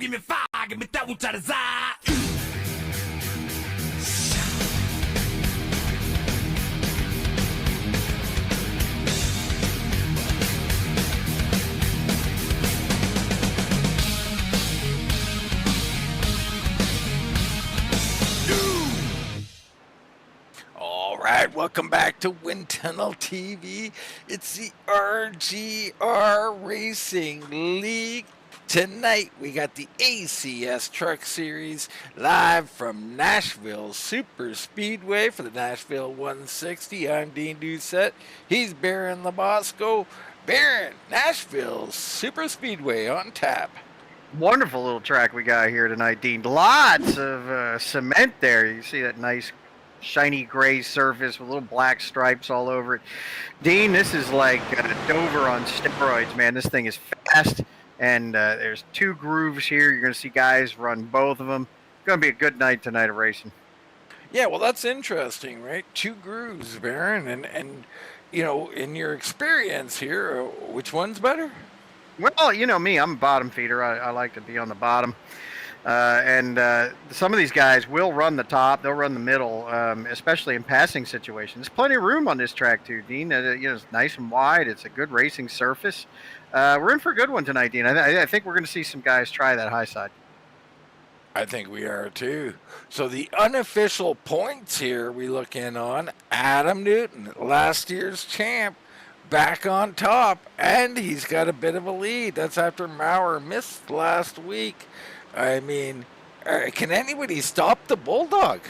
give me fire, give me that which I desire. All right, welcome back to Wind Tunnel TV. It's the RGR Racing League. Tonight we got the ACS Truck Series live from Nashville Superspeedway for the Nashville 160. I'm Dean Doucette. He's Baron Labosco. Baron, Nashville Superspeedway on tap. Wonderful little track we got here tonight, Dean. Lots of cement there. You see that nice shiny gray surface with little black stripes all over it. Dean, this is like Dover on steroids, man. This thing is fast, and there's two grooves here. You're going to see guys run both of them. It's going to be a good night tonight of racing. Yeah, well, that's interesting, right? Two grooves, Baron, and you know, in your experience here, which one's better? Well, you know me, I'm a bottom feeder. I like to be on the bottom. And some of these guys will run the top, they'll run the middle, especially in passing situations. There's plenty of room on this track too, Dean. You know, it's nice and wide. It's a good racing surface. We're in for a good one tonight, Dean. I think we're going to see some guys try that high side. I think we are too. So the unofficial points here we look in on Adam Newton, last year's champ, back on top, and he's got a bit of a lead. That's after Mower missed last week. I mean, can anybody stop the Bulldog?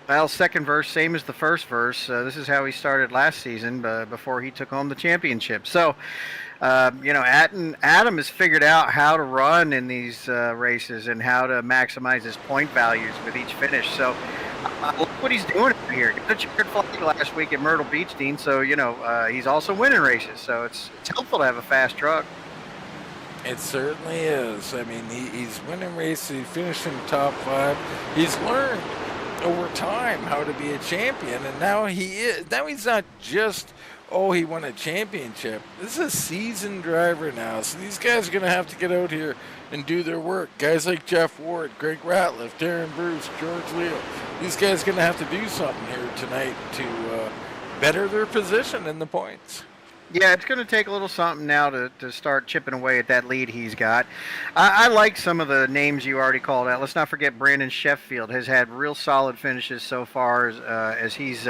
Well, second verse, same as the first verse. This is how he started last season before he took home the championship. So, you know, Adam has figured out how to run in these races and how to maximize his point values with each finish. So, look what he's doing here. He got a checkered flag last week at Myrtle Beach, Dean. So, you know, he's also winning races. So it's helpful to have a fast truck. It certainly is. I mean, he's winning races. He finished in the top 5. He's learned over time how to be a champion, and now he is. Now he's not just, oh, he won a championship. This is a seasoned driver now, so these guys are going to have to get out here and do their work. Guys like Jeff Ward, Greg Ratliff, Darren Bruce, George Leo. These guys are going to have to do something here tonight to better their position in the points. Yeah, it's going to take a little something now to start chipping away at that lead he's got. I like some of the names you already called out. Let's not forget Brandon Sheffield has had real solid finishes so far as he's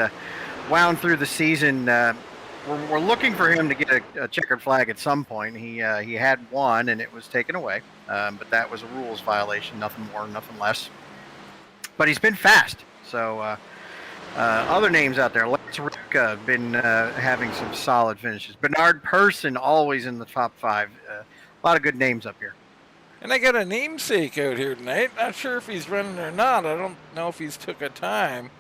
wound through the season. We're looking for him to get a checkered flag at some point. He had one, and it was taken away. But that was a rules violation, nothing more, nothing less. But he's been fast, so... other names out there, Lance Ripka been having some solid finishes. Bernard Person always in the top 5. A lot of good names up here. And I got a namesake out here tonight. Not sure if he's running or not. I don't know if he's took a time.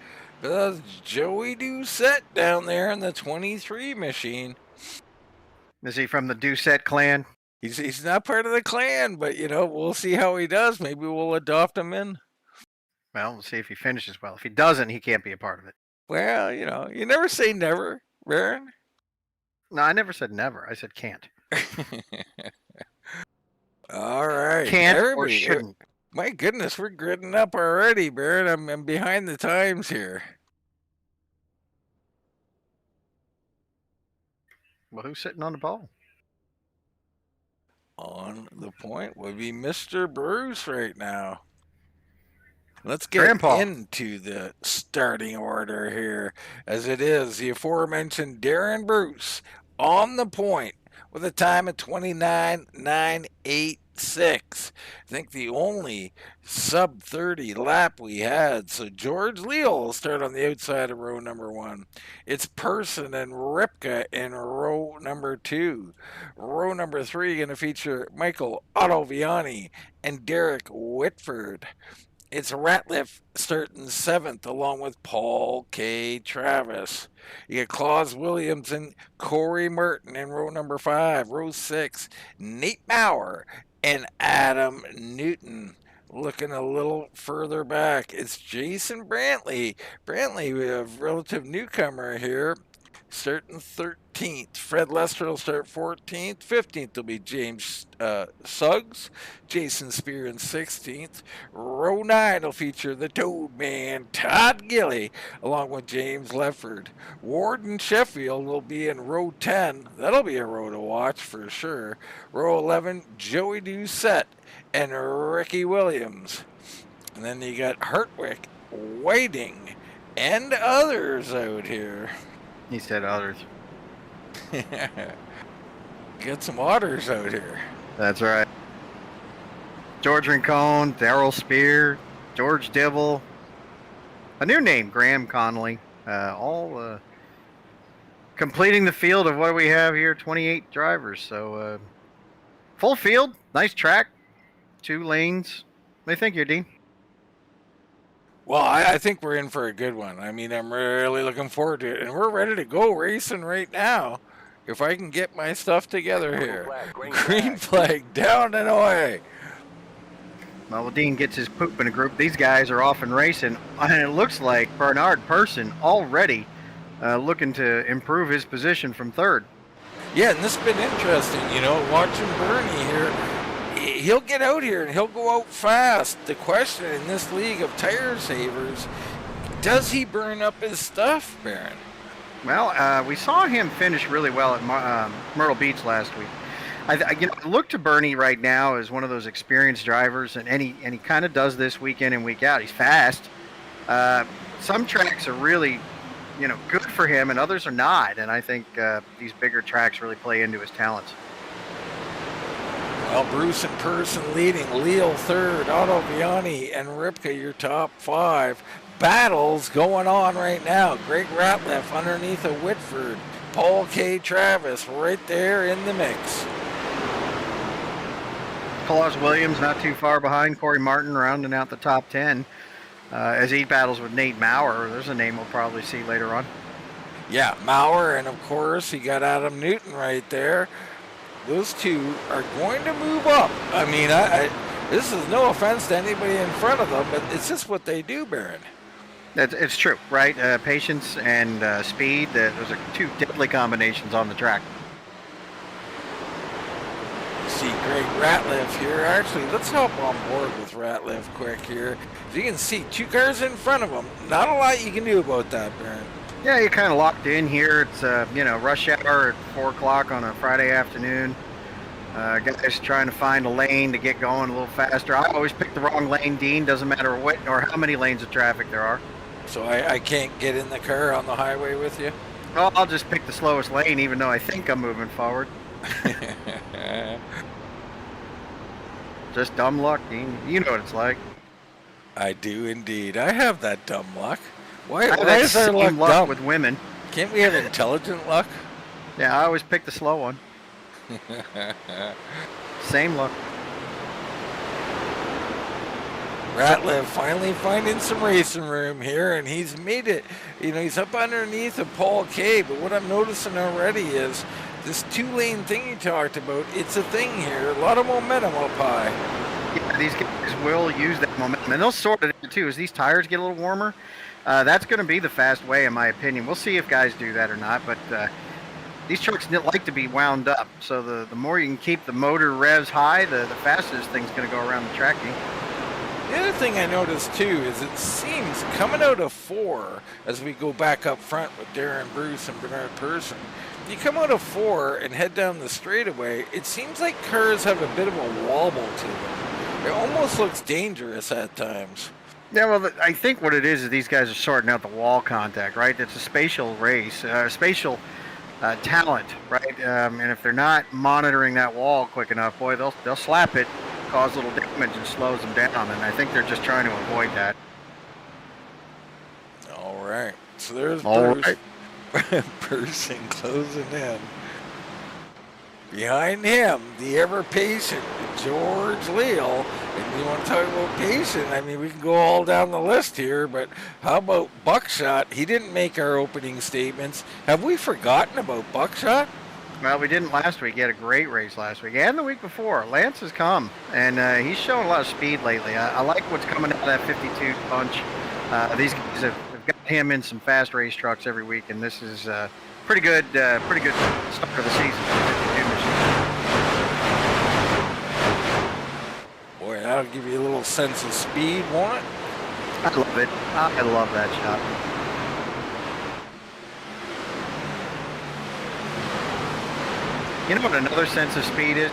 But that's Joey Doucette down there in the 23 machine. Is he from the Doucette clan? He's not part of the clan, but, you know, we'll see how he does. Maybe we'll adopt him in. Well, we'll see if he finishes well. If he doesn't, he can't be a part of it. Well, you know, you never say never, Baron. No, I never said never. I said can't. All right. Can't or shouldn't. My goodness, we're gridding up already, Baron. I'm behind the times here. Well, who's sitting on the ball? On the point would be Mr. Bruce right now. Let's get into the starting order here, as it is the aforementioned Darren Bruce on the point with a time of 29.986. I think the only sub 30 lap we had. So George Leo will start on the outside of row number 1. It's Person and Ripka in row number 2. Row number 3 going to feature Michael Ottoviani and Derek Whitford. It's Ratliff starting 7th, along with Paul K. Travis. You get Claus Williams and Corey Merton in row number 5. Row 6, Nate Mower and Adam Newton. Looking a little further back, it's Jason Brantley. Brantley, a relative newcomer here, starting 13th. Fred Lester will start 14th. 15th will be James Suggs. Jason Spear in 16th. Row 9 will feature the Toad Man, Todd Gilly, along with James Lefford. Ward and Sheffield will be in row 10. That'll be a row to watch for sure. Row 11, Joey Doucette and Ricky Williams. And then you got Hartwick, Whiting, and others out here. He said others. Get some otters out here. That's right. George Rincon, Darrell Spear, George Dibble. A new name, Graham Connolly. All completing the field of what we have here, 28 drivers. So full field, nice track, 2 lanes. What do you think here, Dean? Well, I think we're in for a good one. I mean, I'm really looking forward to it. And we're ready to go racing right now. If I can get my stuff together here. Green flag down and away. Well, Dean gets his poop in a group. These guys are off and racing. And it looks like Bernard Person already looking to improve his position from 3rd. Yeah, and this has been interesting, watching Bernie here. He'll get out here and he'll go out fast. The question in this league of tire savers, does he burn up his stuff, Baron? Well, we saw him finish really well at Myrtle Beach last week. I look to Bernie right now as one of those experienced drivers, and he kind of does this week in and week out. He's fast. Some tracks are really, good for him, and others are not. And I think these bigger tracks really play into his talents. Well, Bruce and Person leading, Leal 3rd, Otto Viani and Ripka your top 5. Battles going on right now. Greg Ratliff underneath of Whitford. Paul K. Travis right there in the mix. Claus Williams not too far behind. Corey Martin rounding out the top 10 as he battles with Nate Mower. There's a name we'll probably see later on. Yeah, Mower, and of course, you got Adam Newton right there. Those two are going to move up. I mean, this is no offense to anybody in front of them, but it's just what they do, Baron. It's true, right? Patience and speed, those are 2 deadly combinations on the track. See Greg Ratliff here. Actually, let's hop on board with Ratliff quick here. As you can see, 2 cars in front of him. Not a lot you can do about that, Baron. Yeah, you're kind of locked in here. It's, rush hour at 4 o'clock on a Friday afternoon. Guys trying to find a lane to get going a little faster. I always pick the wrong lane, Dean. Doesn't matter what or how many lanes of traffic there are. So I can't get in the car on the highway with you? Well, I'll just pick the slowest lane, even though I think I'm moving forward. Just dumb luck, Dean. You know what it's like. I do indeed. I have that dumb luck. Why is our luck dumb with women? Can't we have intelligent luck? Yeah, I always pick the slow one. Same luck. Ratliff finally finding some racing room here, and he's made it. He's up underneath of Paul K. But what I'm noticing already is this 2-lane thing you talked about. It's a thing here. A lot of momentum up high. Yeah, these guys will use that momentum, and they'll sort it out too. As these tires get a little warmer, that's going to be the fast way, in my opinion. We'll see if guys do that or not, but these trucks like to be wound up. So the more you can keep the motor revs high, the faster this thing's going to go around the track. The other thing I noticed too is it seems coming out of 4 as we go back up front with Darren Bruce and Bernard Person. You come out of 4 and head down the straightaway, it seems like cars have a bit of a wobble to them. It almost looks dangerous at times. Yeah, well, I think what it is these guys are sorting out the wall contact, right? It's a spatial race, spatial talent, right? And if they're not monitoring that wall quick enough, boy, they'll slap it, cause a little damage, and slows them down. And I think they're just trying to avoid that. All right. So there's Bruce. Person closing in. Behind him, the ever-patient George Leal. And you want to talk about patient, I mean, we can go all down the list here, but how about Buckshot? He didn't make our opening statements. Have we forgotten about Buckshot? Well, we didn't last week. He had a great race last week and the week before. Lance has come, and he's showing a lot of speed lately. I like what's coming out of that 52 punch. These guys have got him in some fast race trucks every week, and this is pretty good start of the season for the 52 machine. Boy, that'll give you a little sense of speed, won't it? I love it. I love that shot. You know what another sense of speed is?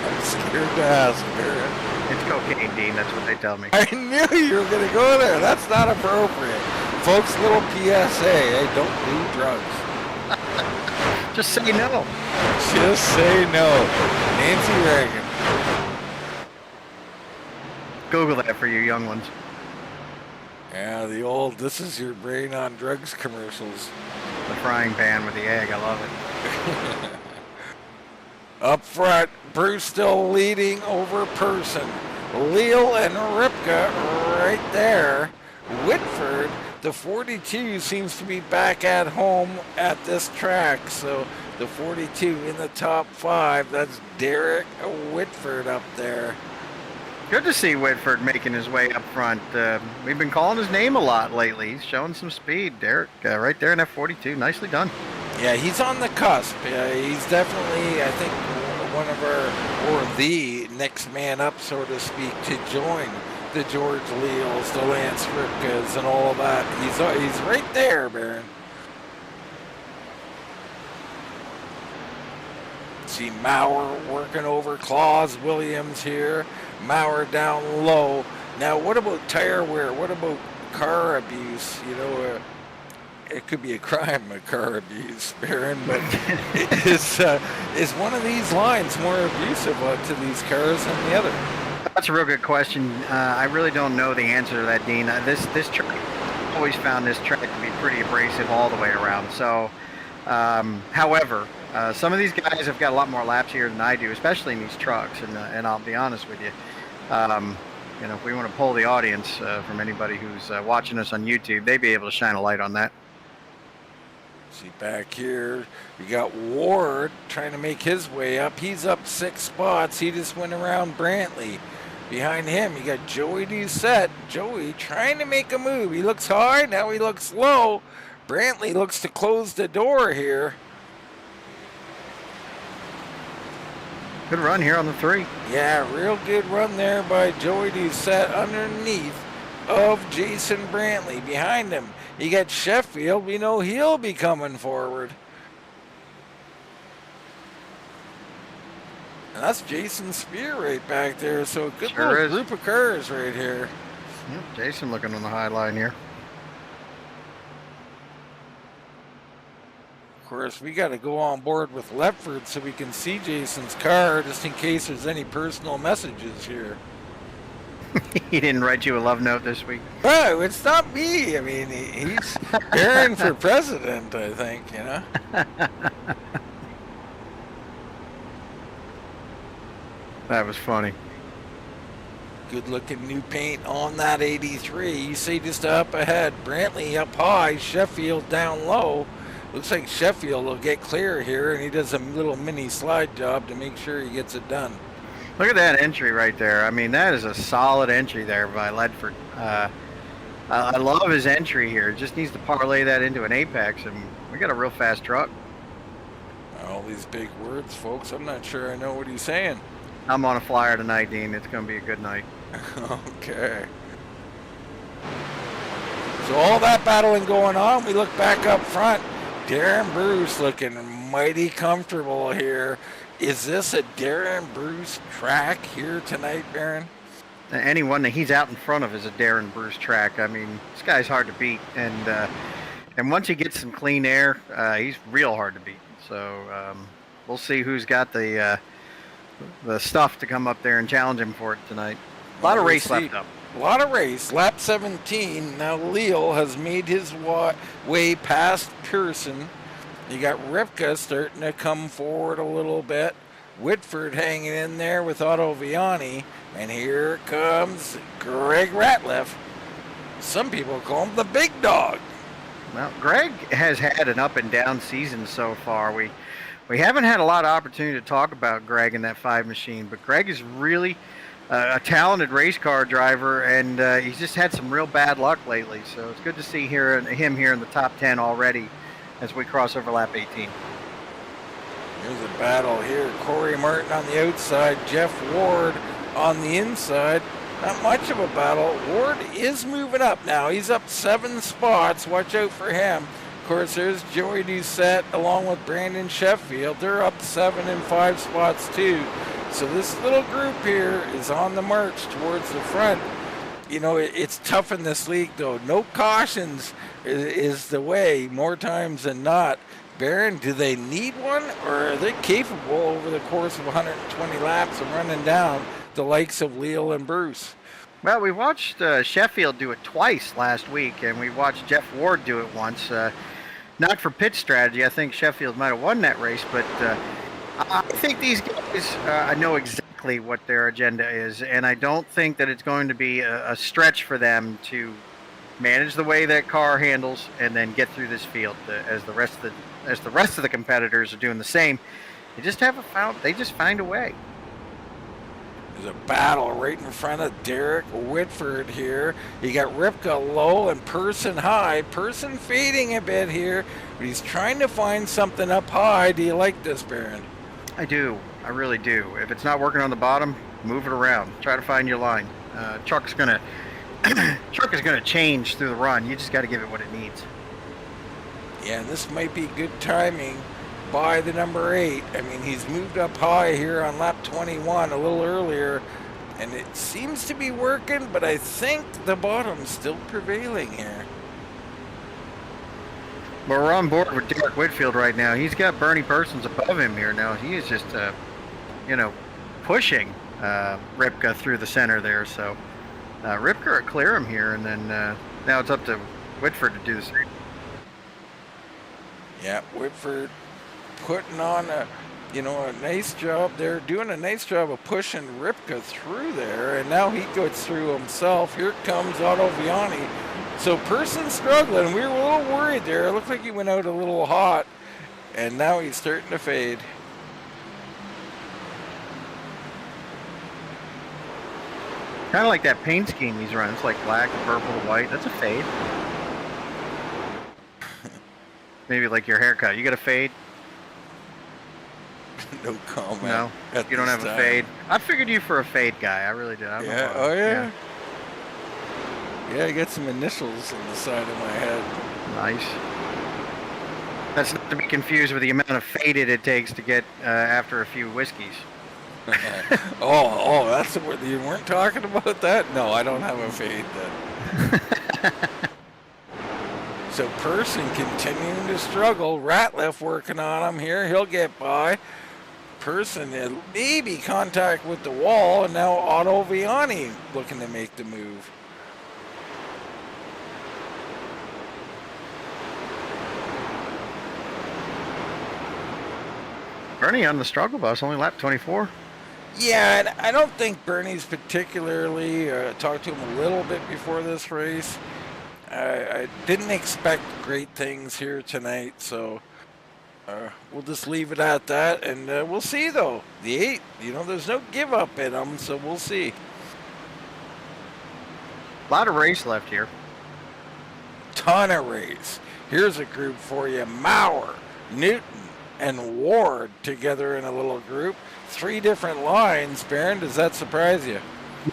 I'm scared to ask, Barrett. It's cocaine, Dean. That's what they tell me. I knew you were going to go there. That's not appropriate. Folks, little PSA, hey, don't do drugs. Just say no. Just say no. Nancy Reagan. Google that for you young ones. Yeah, the old, this is your brain on drugs commercials. The frying pan with the egg. I love it. Up front, Bruce still leading over Person. Leal and Ripka right there. Whitford, the 42, seems to be back at home at this track. So the 42 in the top 5. That's Derek Whitford up there. Good to see Whitford making his way up front. We've been calling his name a lot lately. He's showing some speed. Derek, right there in that 42. Nicely done. Yeah, he's on the cusp. He's definitely, I think, one of our, or the next man up, so to speak, to join the George Leals, the Lance Ripkas, and all of that. He's right there, Baron. See Mower working over Claus Williams here. Mower down low. Now, what about tire wear? What about car abuse? You know, it could be a crime, a car abuse, Baron, but is one of these lines more abusive to these cars than the other? That's a real good question. I really don't know the answer to that, Dean. This track, always found this track to be pretty abrasive all the way around. So, however, some of these guys have got a lot more laps here than I do, especially in these trucks. And I'll be honest with you, you know, if we want to poll the audience from anybody who's watching us on YouTube, they'd be able to shine a light on that. See back here, you got Ward trying to make his way up. He's up 6 spots. He just went around Brantley. Behind him, you got Joey Doucette. Joey trying to make a move. He looks high, now he looks low. Brantley looks to close the door here. Good run here on the 3. Yeah, real good run there by Joey Doucette underneath of Jason Brantley. Behind him, you got Sheffield. We know he'll be coming forward. And that's Jason Spear right back there. So a good little group of cars right here. Yep, Jason looking on the high line here. Of course, we got to go on board with Lefford so we can see Jason's car just in case there's any personal messages here. He didn't write you a love note this week? Oh, it's not me. I mean, he's airing for president, I think, you know. That was funny. Good looking new paint on that 83. You see just up ahead, Brantley up high, Sheffield down low. Looks like Sheffield will get clear here, and he does a little mini slide job to make sure he gets it done. Look at that entry right there. I mean, that is a solid entry there by Ledford. I love his entry here. Just needs to parlay that into an apex, and we got a real fast truck. All these big words, folks. I'm not sure I know what he's saying. I'm on a flyer tonight, Dean. It's going to be a good night. Okay. So all that battling going on, we look back up front. Darren Bruce looking mighty comfortable here. Is this a Darren Bruce track here tonight, Baron? Anyone that he's out in front of is a Darren Bruce track. I mean, this guy's hard to beat, and once he gets some clean air, he's real hard to beat. So we'll see who's got the stuff to come up there and challenge him for it tonight. A lot of race left up. A lot of race. Lap 17. Now Leal has made his way past Pearson. You got Ripka starting to come forward a little bit. Whitford hanging in there with Otto Viani. And here comes Greg Ratliff. Some people call him the big dog. Well, Greg has had an up and down season so far. We haven't had a lot of opportunity to talk about Greg in that 5 machine, but Greg is really a talented race car driver, and he's just had some real bad luck lately. So it's good to see him here in the top 10 already as we cross over lap 18. Here's a battle here. Corey Martin on the outside, Jeff Ward on the inside. Not much of a battle. Ward is moving up now. He's up 7 spots. Watch out for him. Of course, there's Joey Doucette along with Brandon Sheffield. They're up 7 and 5 spots too. So this little group here is on the march towards the front. You know, it's tough in this league though. No cautions is the way more times than not. Baron, do they need one, or are they capable over the course of 120 laps of running down the likes of Leal and Bruce? Well, we watched Sheffield do it twice last week, and we watched Jeff Ward do it once. Not for pit strategy. I think Sheffield might have won that race, but I think these guys know exactly what their agenda is, and I don't think that it's going to be a stretch for them to manage the way that car handles and then get through this field as the rest of the competitors are doing the same. They just find a way. There's a battle right in front of Derek Whitford here. You got Ripka low and Person high. Person fading a bit here, but he's trying to find something up high. Do you like this, Baron? I do. I really do. If it's not working on the bottom, move it around. Try to find your line. Truck is gonna change through the run. You just got to give it what it needs. Yeah, and this might be good timing by the number 8. I mean, he's moved up high here on lap 21 a little earlier, and it seems to be working, but I think the bottom's still prevailing here. Well, we're on board with Derek Whitfield right now. He's got Bernie Persons above him here now. He is just, pushing Ripka through the center there. So Ripka will clear him here, and then now it's up to Whitford to do the same. Yeah, Whitford putting on a nice job. They're doing a nice job of pushing Ripka through there, and now he goes through himself. Here comes Otto Viani. So Person struggling. We were a little worried there. It looked like he went out a little hot, and now he's starting to fade. Kind of like that paint scheme he's running. It's like black, purple, white. That's a fade. Maybe like your haircut. You got a fade? No comment. No, you don't have a fade. I figured you for a fade guy. I really did. Yeah. Oh yeah. Yeah, I got some initials on the side of my head. Nice. That's not to be confused with the amount of faded it takes to get after a few whiskeys. Oh, that's what you weren't talking about that? No, I don't have a fade then. So Person continuing to struggle. Ratliff working on him here. He'll get by. Person maybe contact with the wall, and now Otto Viani looking to make the move. Bernie on the struggle bus, only lap 24. Yeah, and I don't think Bernie's particularly talked to him a little bit before this race. I didn't expect great things here tonight, so we'll just leave it at that, and we'll see though. The 8, there's no give up in them, so we'll see. A lot of race left here. Ton of race. Here's a group for you. Mower, Newton, and Ward together in a little group. 3 different lines. Baron, does that surprise you?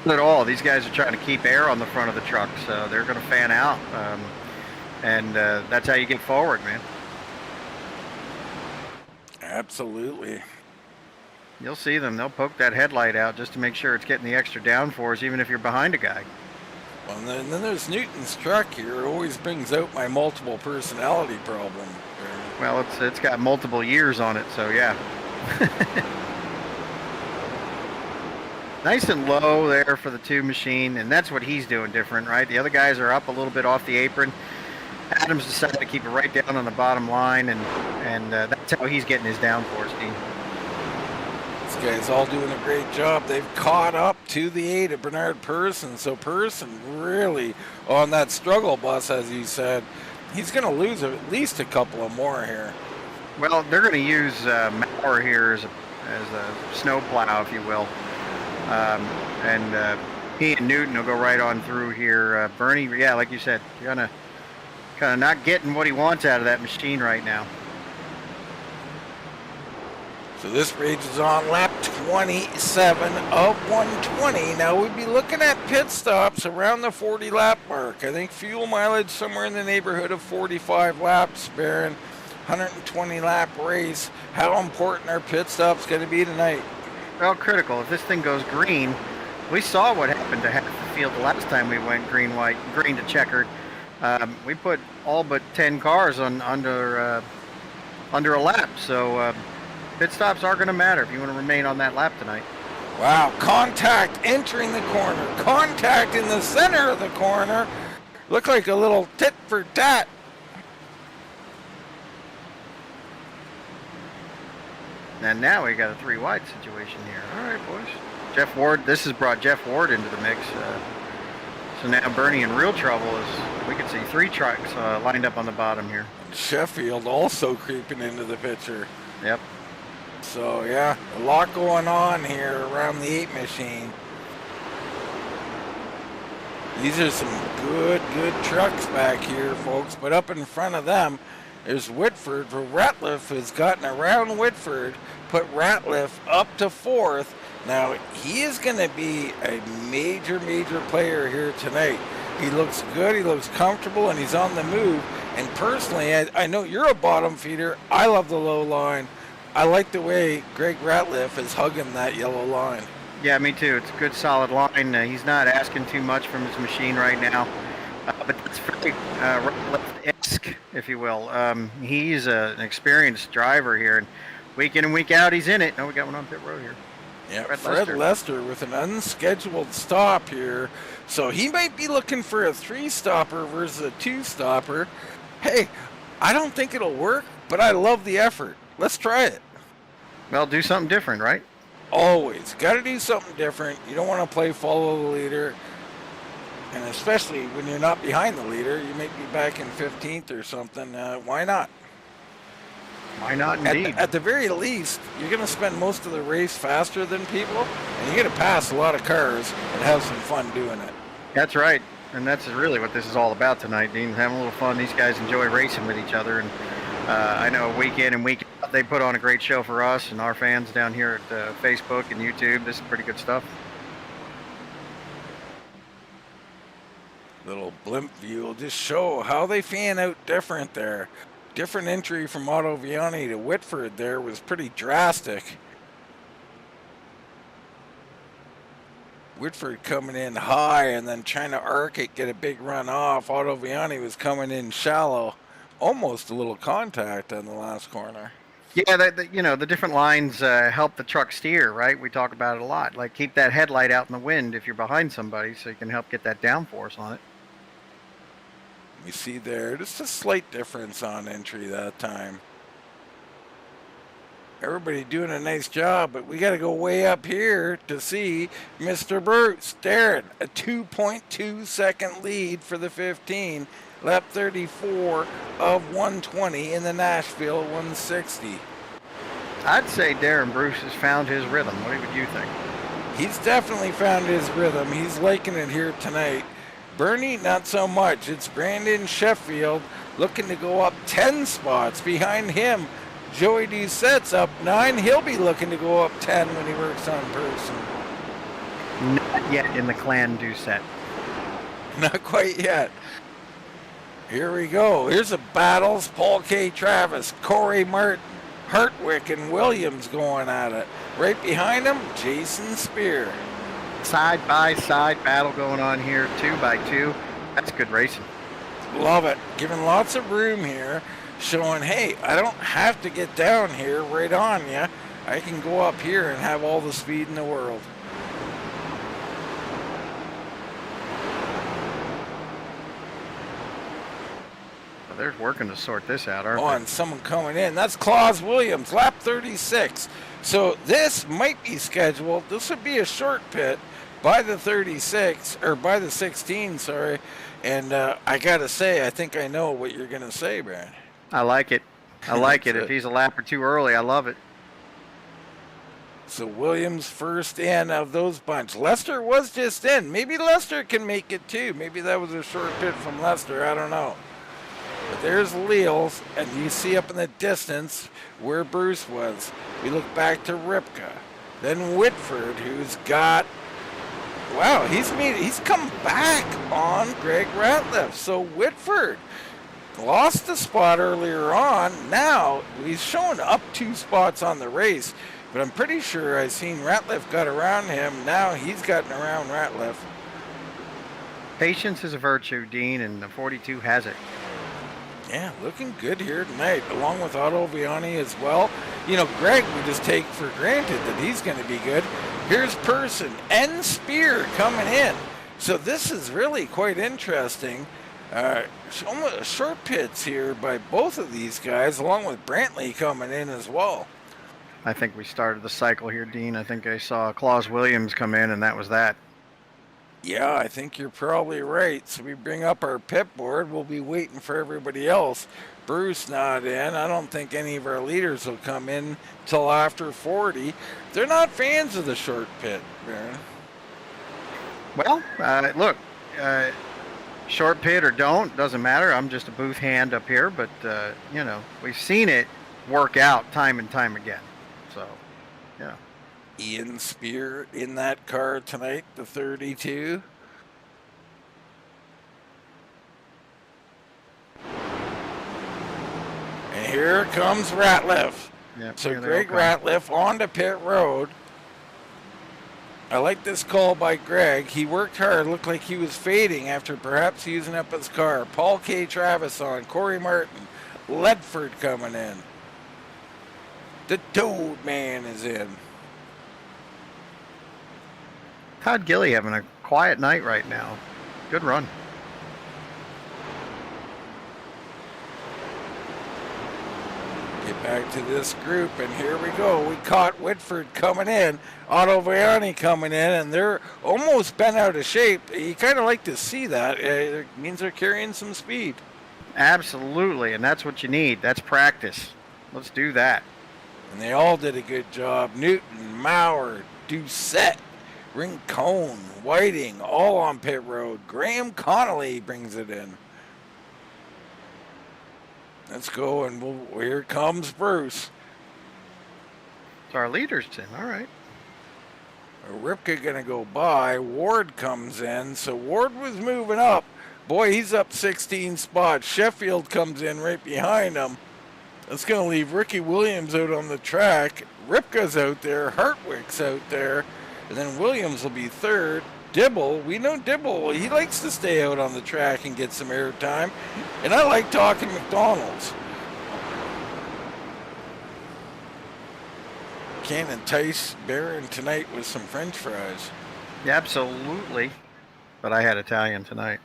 Not at all. These guys are trying to keep air on the front of the truck, so they're going to fan out, and that's how you get forward, man. Absolutely. You'll see them. They'll poke that headlight out just to make sure it's getting the extra downforce, even if you're behind a guy. Well, and then there's Newton's truck here. It always brings out my multiple personality problem. Well, it's got multiple years on it, so yeah. Nice and low there for the 2 machine, and that's what he's doing different, right? The other guys are up a little bit off the apron. Adams decided to keep it right down on the bottom line, and that's how he's getting his downforce, Dean. These guys all doing a great job. They've caught up to the 8 of Bernard Person, so Person really on that struggle bus, as you said. He's going to lose at least a couple of more here. Well, they're going to use Mower here as a snowplow, if you will. And he and Newton will go right on through here. Bernie, yeah, like you said, you're gonna kind of not getting what he wants out of that machine right now. So this rages on lap 27 of 120. Now we'd be looking at pit stops around the 40 lap mark. I think fuel mileage somewhere in the neighborhood of 45 laps, Baron. 120 lap race. How important are pit stops going to be tonight? Well, critical. If this thing goes green, we saw what happened to half the field the last time we went green to checkered. We put all but 10 cars on under a lap. So pit stops are going to matter if you want to remain on that lap tonight. Wow, contact entering the corner. Contact in the center of the corner. Looked like a little tit for tat. And now we got a 3 wide situation here. All right, boys. Jeff Ward, this has brought Jeff Ward into the mix. So now Bernie in real trouble as we can see 3 trucks lined up on the bottom here. Sheffield also creeping into the picture. Yep. So yeah, a lot going on here around the 8 machine. These are some good trucks back here, folks. But up in front of them is Whitford. For Ratliff has gotten around Whitford, put Ratliff up to 4th. Now he is going to be a major player here tonight. He looks good, he looks comfortable, and he's on the move. And personally, I know you're a bottom feeder. I love the low line. I like the way Greg Ratliff is hugging that yellow line. Yeah, me too. It's a good, solid line. He's not asking too much from his machine right now. But it's very Ratliff-esque, if you will. He's an experienced driver here. And week in and week out, he's in it. Oh, we got one on pit road here. Yeah, Fred Lester with an unscheduled stop here. So he might be looking for a 3-stopper versus a 2-stopper. Hey, I don't think it'll work, but I love the effort. Let's try it. Well, do something different, right? Always. Got to do something different. You don't want to play follow the leader. And especially when you're not behind the leader, you may be back in 15th or something. Why not? Why not, indeed? At the very least, you're going to spend most of the race faster than people, and you're going to pass a lot of cars and have some fun doing it. That's right. And that's really what this is all about tonight, Dean. Having a little fun. These guys enjoy racing with each other. And I know week in and week out, they put on a great show for us and our fans down here at Facebook and YouTube. This is pretty good stuff. Little blimp view will just show how they fan out different there. Different entry from Otto Viani to Whitford there was pretty drastic. Whitford coming in high and then trying to arc it, get a big run off. Otto Viani was coming in shallow. Almost a little contact on the last corner. Yeah, the different lines help the truck steer, right? We talk about it a lot. Like keep that headlight out in the wind if you're behind somebody so you can help get that downforce on it. You see there, just a slight difference on entry that time. Everybody doing a nice job, but we got to go way up here to see Mr. Bruce. Darren, a 2.2 second lead for the 15. Lap 34 of 120 in the Nashville 160. I'd say Darren Bruce has found his rhythm. What would you think? He's definitely found his rhythm. He's liking it here tonight. Bernie, not so much. It's Brandon Sheffield looking to go up 10 spots behind him. Joey Doucette's up 9. He'll be looking to go up 10 when he works on person. Not yet in the clan Doucette. Not quite yet. Here we go. Here's a battles. Paul K. Travis, Corey Martin, Hartwick, and Williams going at it. Right behind him, Jason Spear. Side-by-side battle going on here, 2x2. That's good racing. Love it. Giving lots of room here, showing, hey, I don't have to get down here right on you. I can go up here and have all the speed in the world. Well, they're working to sort this out, aren't they? And someone coming in. That's Claus Williams, lap 36. So this might be scheduled. This would be a short pit by the 36, or by the 16, sorry. And I got to say, I think I know what you're going to say, Brad. I like it. I like it. If he's a lap or two early, I love it. So Williams first in of those bunch. Lester was just in. Maybe Lester can make it too. Maybe that was a short pit from Lester. I don't know. But there's Leals, and you see up in the distance where Bruce was. We look back to Ripka. Then Whitford, who's got, wow, he's come back on Greg Ratliff. So Whitford lost the spot earlier on. Now he's showing up 2 spots on the race, but I'm pretty sure I've seen Ratliff got around him. Now he's gotten around Ratliff. Patience is a virtue, Dean, and the 42 has it. Yeah, looking good here tonight, along with Otto Viani as well. You know, Greg, we just take for granted that he's going to be good. Here's Person and Spear coming in. So this is really quite interesting. Short pits here by both of these guys, along with Brantley coming in as well. I think we started the cycle here, Dean. I think I saw Claus Williams come in, and that was that. Yeah, I think you're probably right. So we bring up our pit board. We'll be waiting for everybody else. Bruce not in. I don't think any of our leaders will come in till after 40. They're not fans of the short pit, Baron. Well, look, short pit or don't, doesn't matter. I'm just a booth hand up here, but, you know, we've seen it work out time and time again. So, yeah. Ian Spear in that car tonight, the 32. And here comes Ratliff. Yep, so Greg Ratliff onto pit road. I like this call by Greg. He worked hard, looked like he was fading after perhaps using up his car. Paul K. Travis on, Corey Martin, Ledford coming in. The Toad Man is in. Todd Gilly having a quiet night right now. Good run. Get back to this group, and here we go. We caught Whitford coming in, Otto Viani coming in, and they're almost bent out of shape. You kind of like to see that. It means they're carrying some speed. Absolutely, and that's what you need. That's practice. Let's do that. And they all did a good job. Newton, Mower, Doucette, Rincon, Whiting, all on pit road. Graham Connolly brings it in. Let's go, and here comes Bruce. So our leader's in. All right. Ripka going to go by. Ward comes in. So Ward was moving up. Boy, he's up 16 spots. Sheffield comes in right behind him. That's going to leave Ricky Williams out on the track. Ripka's out there. Hartwick's out there. And then Williams will be third. Dibble, we know Dibble, he likes to stay out on the track and get some airtime. And I like talking McDonald's. Can't entice Baron tonight with some French fries. Yeah, absolutely. But I had Italian tonight.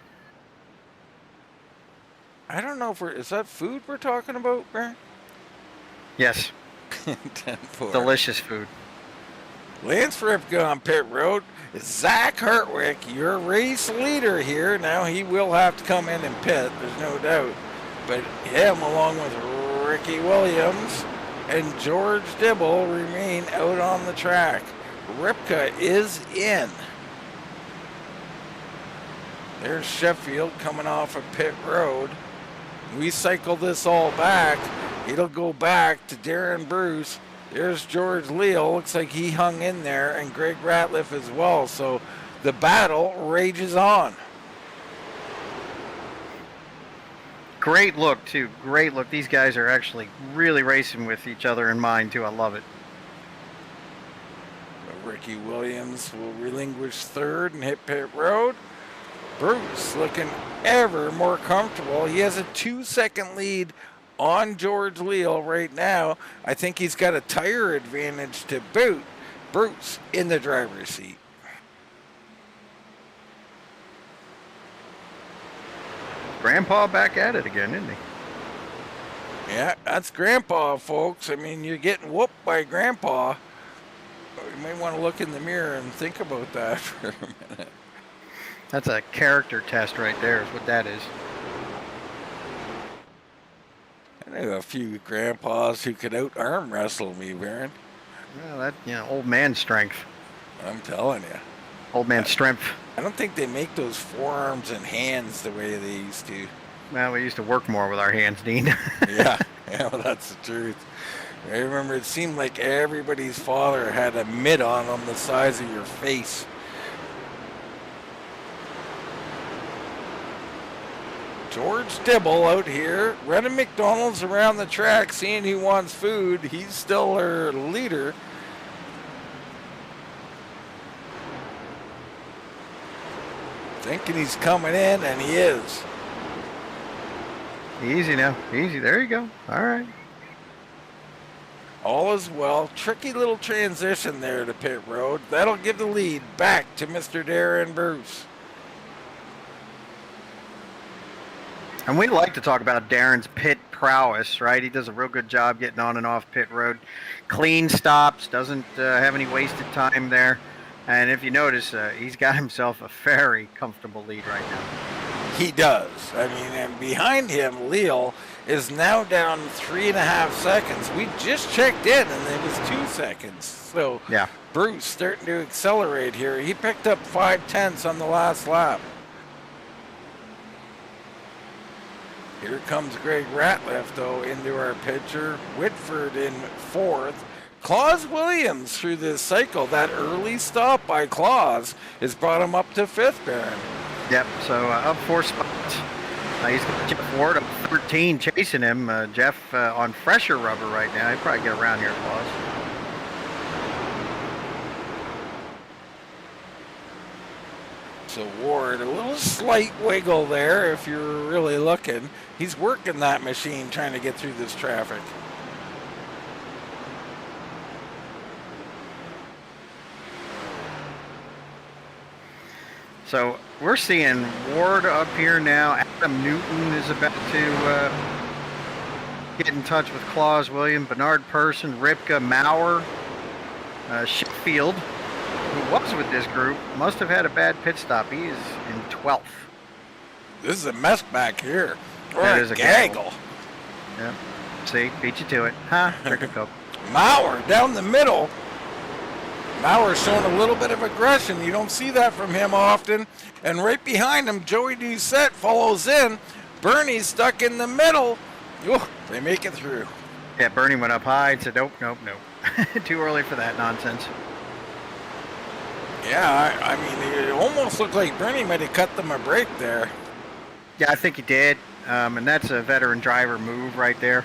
I don't know if is that food we're talking about, Baron? Yes. 10-4. Delicious food. Lance Ripka on pit road. Zach Hartwick, your race leader here. Now he will have to come in and pit, there's no doubt. But him, along with Ricky Williams and George Dibble, remain out on the track. Ripka is in. There's Sheffield coming off of pit road. We cycle this all back. It'll go back to Darren Bruce. There's George Leal. Looks like he hung in there, and Greg Ratliff as well. So the battle rages on. Great look, too. Great look. These guys are actually really racing with each other in mind, too. I love it. Ricky Williams will relinquish third and hit pit road. Bruce looking ever more comfortable. He has a 2-second lead on George Leal right now. I think he's got a tire advantage to boot. Bruce in the driver's seat. Grandpa back at it again, isn't he? Yeah, that's Grandpa, folks. I mean, you're getting whooped by Grandpa. You may want to look in the mirror and think about that for a minute. That's a character test right there is what that is. I know a few grandpas who could out arm wrestle me, Baron. Well, that, old man strength. I'm telling you. Old man strength. I don't think they make those forearms and hands the way they used to. Well, we used to work more with our hands, Dean. Yeah, well, that's the truth. I remember it seemed like everybody's father had a mitt on them the size of your face. George Dibble out here running McDonald's around the track, seeing who wants food. He's still our leader. Thinking he's coming in, and he is. Easy now. Easy. There you go. All right. All is well. Tricky little transition there to pit road. That'll give the lead back to Mr. Darren Bruce. And we like to talk about Darren's pit prowess, right? He does a real good job getting on and off pit road. Clean stops, doesn't have any wasted time there. And if you notice, he's got himself a very comfortable lead right now. He does. I mean, and behind him, Leal is now down 3.5 seconds. We just checked in, and it was 2 seconds. So yeah, Bruce starting to accelerate here. He picked up 5/10 on the last lap. Here comes Greg Ratliff, though, into our picture. Whitford in 4th. Claus Williams through this cycle. That early stop by Claus has brought him up to 5th, Baron. Yep, so up 4 spots. He's got Jeff Ward up 13 chasing him. Jeff on fresher rubber right now. He'll probably get around here, Claus. So Ward, a little slight wiggle there if you're really looking. He's working that machine trying to get through this traffic. So we're seeing Ward up here now. Adam Newton is about to get in touch with Claus Williams, Bernard Person, Ripka, Mower, Sheffield, who was with this group, must have had a bad pit stop. He is in 12th. This is a mess back here. That is a gaggle. Yeah. See, beat you to it. Huh? Drink a Coke. Mower down the middle. Mower's showing a little bit of aggression. You don't see that from him often. And right behind him, Joey Doucette follows in. Bernie's stuck in the middle. Oh, they make it through. Yeah, Bernie went up high and said, nope. Too early for that nonsense. Yeah, I mean, it almost looked like Bernie might have cut them a break there. Yeah, I think he did. And that's a veteran driver move right there.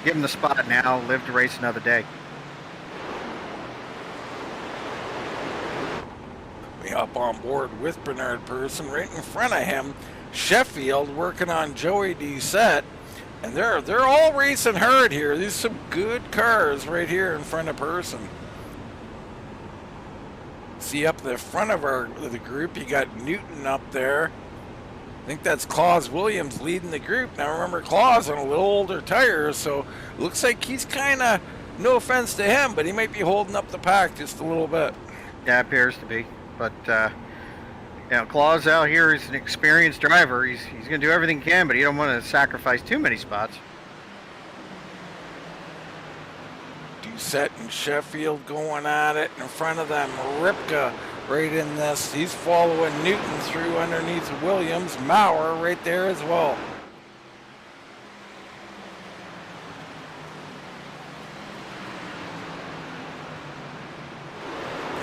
Give him the spot now, live to race another day. We hop on board with Bernard Person. Right in front of him, Sheffield working on Joey Doucette. And they're all racing hard here. These are some good cars right here in front of Person. See up the front of the group, you got Newton up there. I think that's Claus Williams leading the group. Now remember, Claus on a little older tire, so looks like he's kind of, no offense to him, but he might be holding up the pack just a little bit. Yeah, appears to be. But, Claus out here is an experienced driver. He's going to do everything he can, but he don't want to sacrifice too many spots. Doucette and Sheffield going at it in front of them. Ripka right in this. He's following Newton through underneath Williams. Mower right there as well.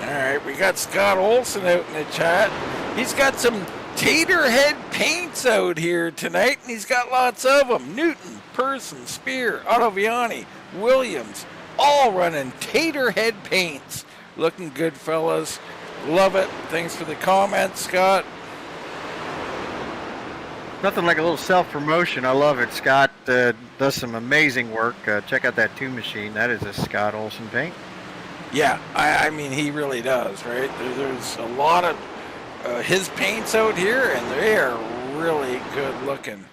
All right, we got Scott Olson out in the chat. He's got some Taterhead paints out here tonight, and he's got lots of them. Newton, Person, Spear, Ottaviani, Williams, all running Taterhead paints. Looking good, fellas. Love it. Thanks for the comments, Scott. Nothing like a little self-promotion. I love it. Scott does some amazing work. Check out that 2 machine. That is a Scott Olson paint. Yeah, I mean, he really does, right? There's a lot of his paints out here, and they are really good looking.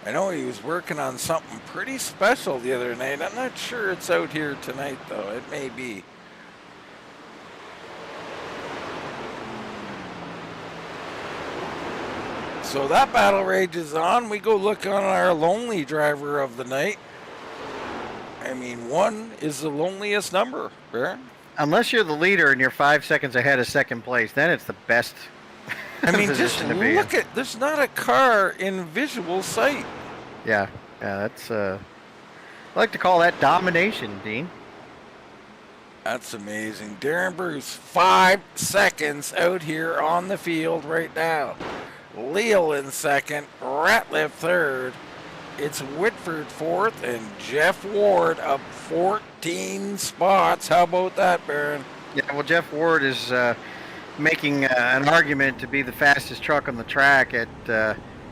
I know he was working on something pretty special the other night. I'm not sure it's out here tonight, though. It may be. So that battle rages on. We go look on our lonely driver of the night. I mean, 1 is the loneliest number, Baron. Unless you're the leader and you're 5 seconds ahead of second place, then it's the best I mean, just position to be in. look at, there's not a car in visual sight. Yeah, that's I like to call that domination, Dean. That's amazing. Darren Bruce, 5 seconds out here on the field right now. Leal in second, Ratliff third. It's Whitford fourth, and Jeff Ward up 14 spots. How about that, Baron? Yeah, well, Jeff Ward is making an argument to be the fastest truck on the track.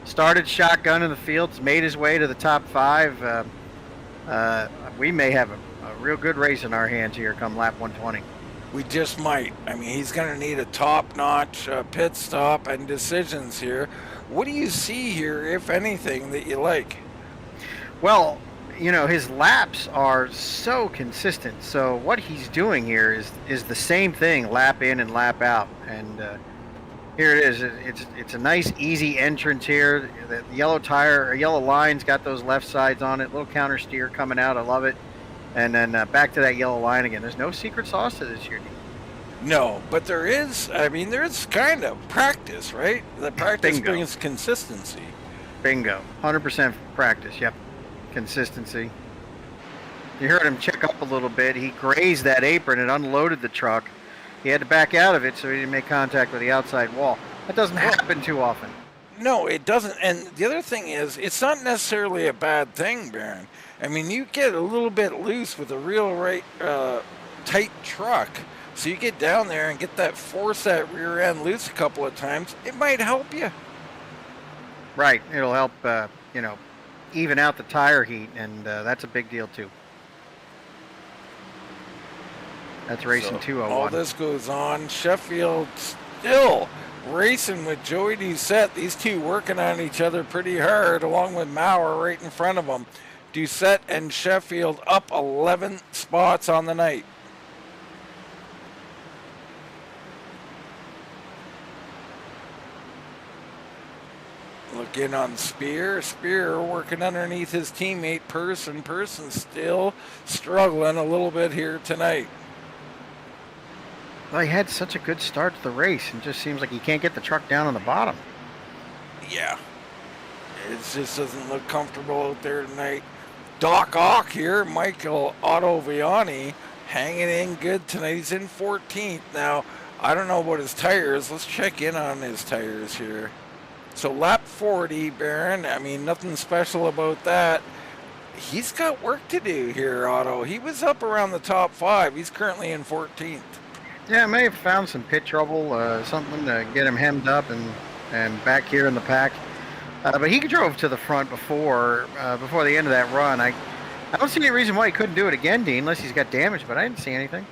Started shotgun in the fields, made his way to the top 5. We may have a real good race in our hands here come lap 120. We just might. I mean, he's going to need a top-notch pit stop and decisions here. What do you see here, if anything, that you like? Well, you know, his laps are so consistent. So what he's doing here is the same thing, lap in and lap out. And here it is. It's a nice, easy entrance here. The yellow tire, or yellow line's got those left sides on it. Little counter steer coming out. I love it. And then back to that yellow line again. There's no secret sauce to this here, Dean. No, but there is. I mean, there's kind of practice, right? The practice Bingo. brings consistency. Bingo. 100% practice. Yep. Consistency. You heard him check up a little bit. He grazed that apron and unloaded the truck. He had to back out of it so he didn't make contact with the outside wall. That doesn't happen too often. No, it doesn't. And the other thing is, it's not necessarily a bad thing, Baron. I mean, you get a little bit loose with a real tight truck. So you get down there and force that rear end loose a couple of times. It might help you. Right. It'll help, even out the tire heat, and that's a big deal too. That's racing 201. All this goes on. Sheffield still racing with Joey Doucette. These two working on each other pretty hard, along with Mower right in front of them. Doucette and Sheffield up 11 spots on the night. Look in on Spear. Spear working underneath his teammate Person. Person still struggling a little bit here tonight. Well, he had such a good start to the race, and just seems like he can't get the truck down on the bottom. Yeah. It just doesn't look comfortable out there tonight. Doc Ock here, Michael Ottoviani, hanging in good tonight. He's in 14th. Now, I don't know about his tires. Let's check in on his tires here. So lap 40, Baron. I mean, nothing special about that. He's got work to do here, Otto. He was up around the top 5. He's currently in 14th. Yeah, may have found some pit trouble, something to get him hemmed up and back here in the pack. But he drove to the front before the end of that run. I don't see any reason why he couldn't do it again, Dean, unless he's got damage, but I didn't see anything.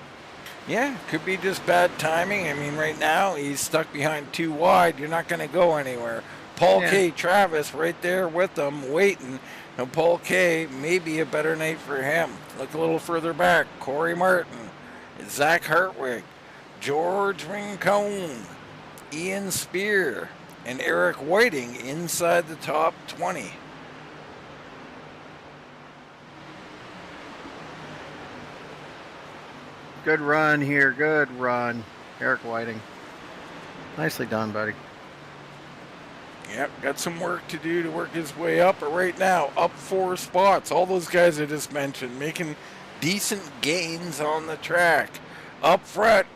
Yeah, could be just bad timing. I mean, right now he's stuck behind 2 wide. You're not going to go anywhere. Paul K. Travis right there with them, waiting. Now, Paul K. may be a better night for him. Look a little further back. Corey Martin, Zach Hartwig, George Rincon, Ian Spear, and Eric Whiting inside the top 20. Good run here, good run. Eric Whiting. Nicely done, buddy. Yep, got some work to do to work his way up, but right now, up 4 spots. All those guys I just mentioned, making decent gains on the track. Up front,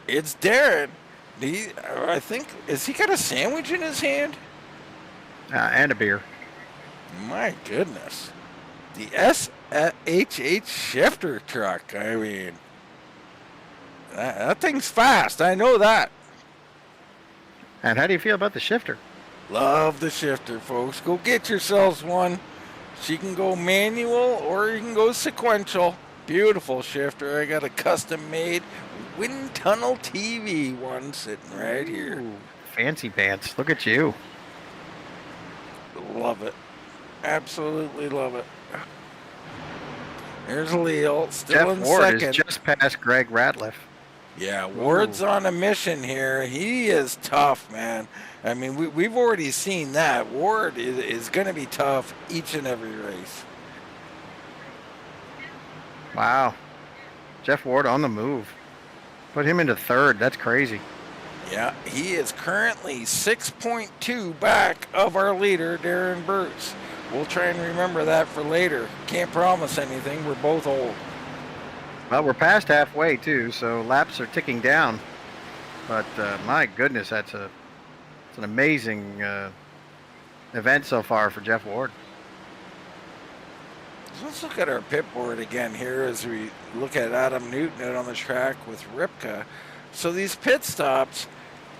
it's Darren. I think, has he got a sandwich in his hand? And a beer. My goodness. The SHH shifter truck, I mean, that thing's fast, I know that. And how do you feel about the shifter? Love the shifter, folks. Go get yourselves one. She can go manual or you can go sequential. Beautiful shifter. I got a custom-made wind tunnel TV one sitting right here. Ooh, fancy pants. Look at you. Love it. Absolutely love it. There's Leal, still Jeff in Ward second. is just past Greg Ratliff. Yeah, Ward's on a mission here. He is tough, man. I mean, we've already seen that. Ward is going to be tough each and every race. Wow. Jeff Ward on the move. Put him into third. That's crazy. Yeah, he is currently 6.2 back of our leader, Darren Bruce. We'll try and remember that for later. Can't promise anything. We're both old. Well, we're past halfway, too, so laps are ticking down. But my goodness, it's an amazing event so far for Jeff Ward. So let's look at our pit board again here as we look at Adam Newton out on the track with Ripka. So these pit stops,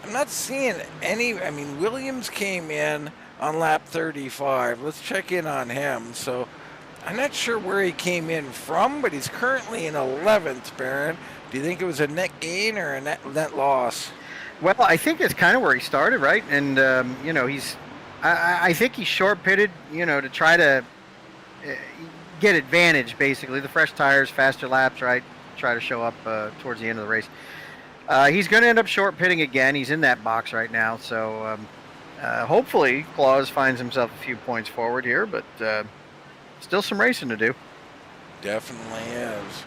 I'm not seeing any. I mean, Williams came in on lap 35. Let's check in on him. So I'm not sure where he came in from, but he's currently in 11th, Barron. Do you think it was a net gain or a net loss? Well, I think it's kind of where he started, right? And, I think he short pitted, to try to get advantage, basically. The fresh tires, faster laps, right? Try to show up towards the end of the race. He's going to end up short pitting again. He's in that box right now. So hopefully Claus finds himself a few points forward here, but still some racing to do. Definitely is.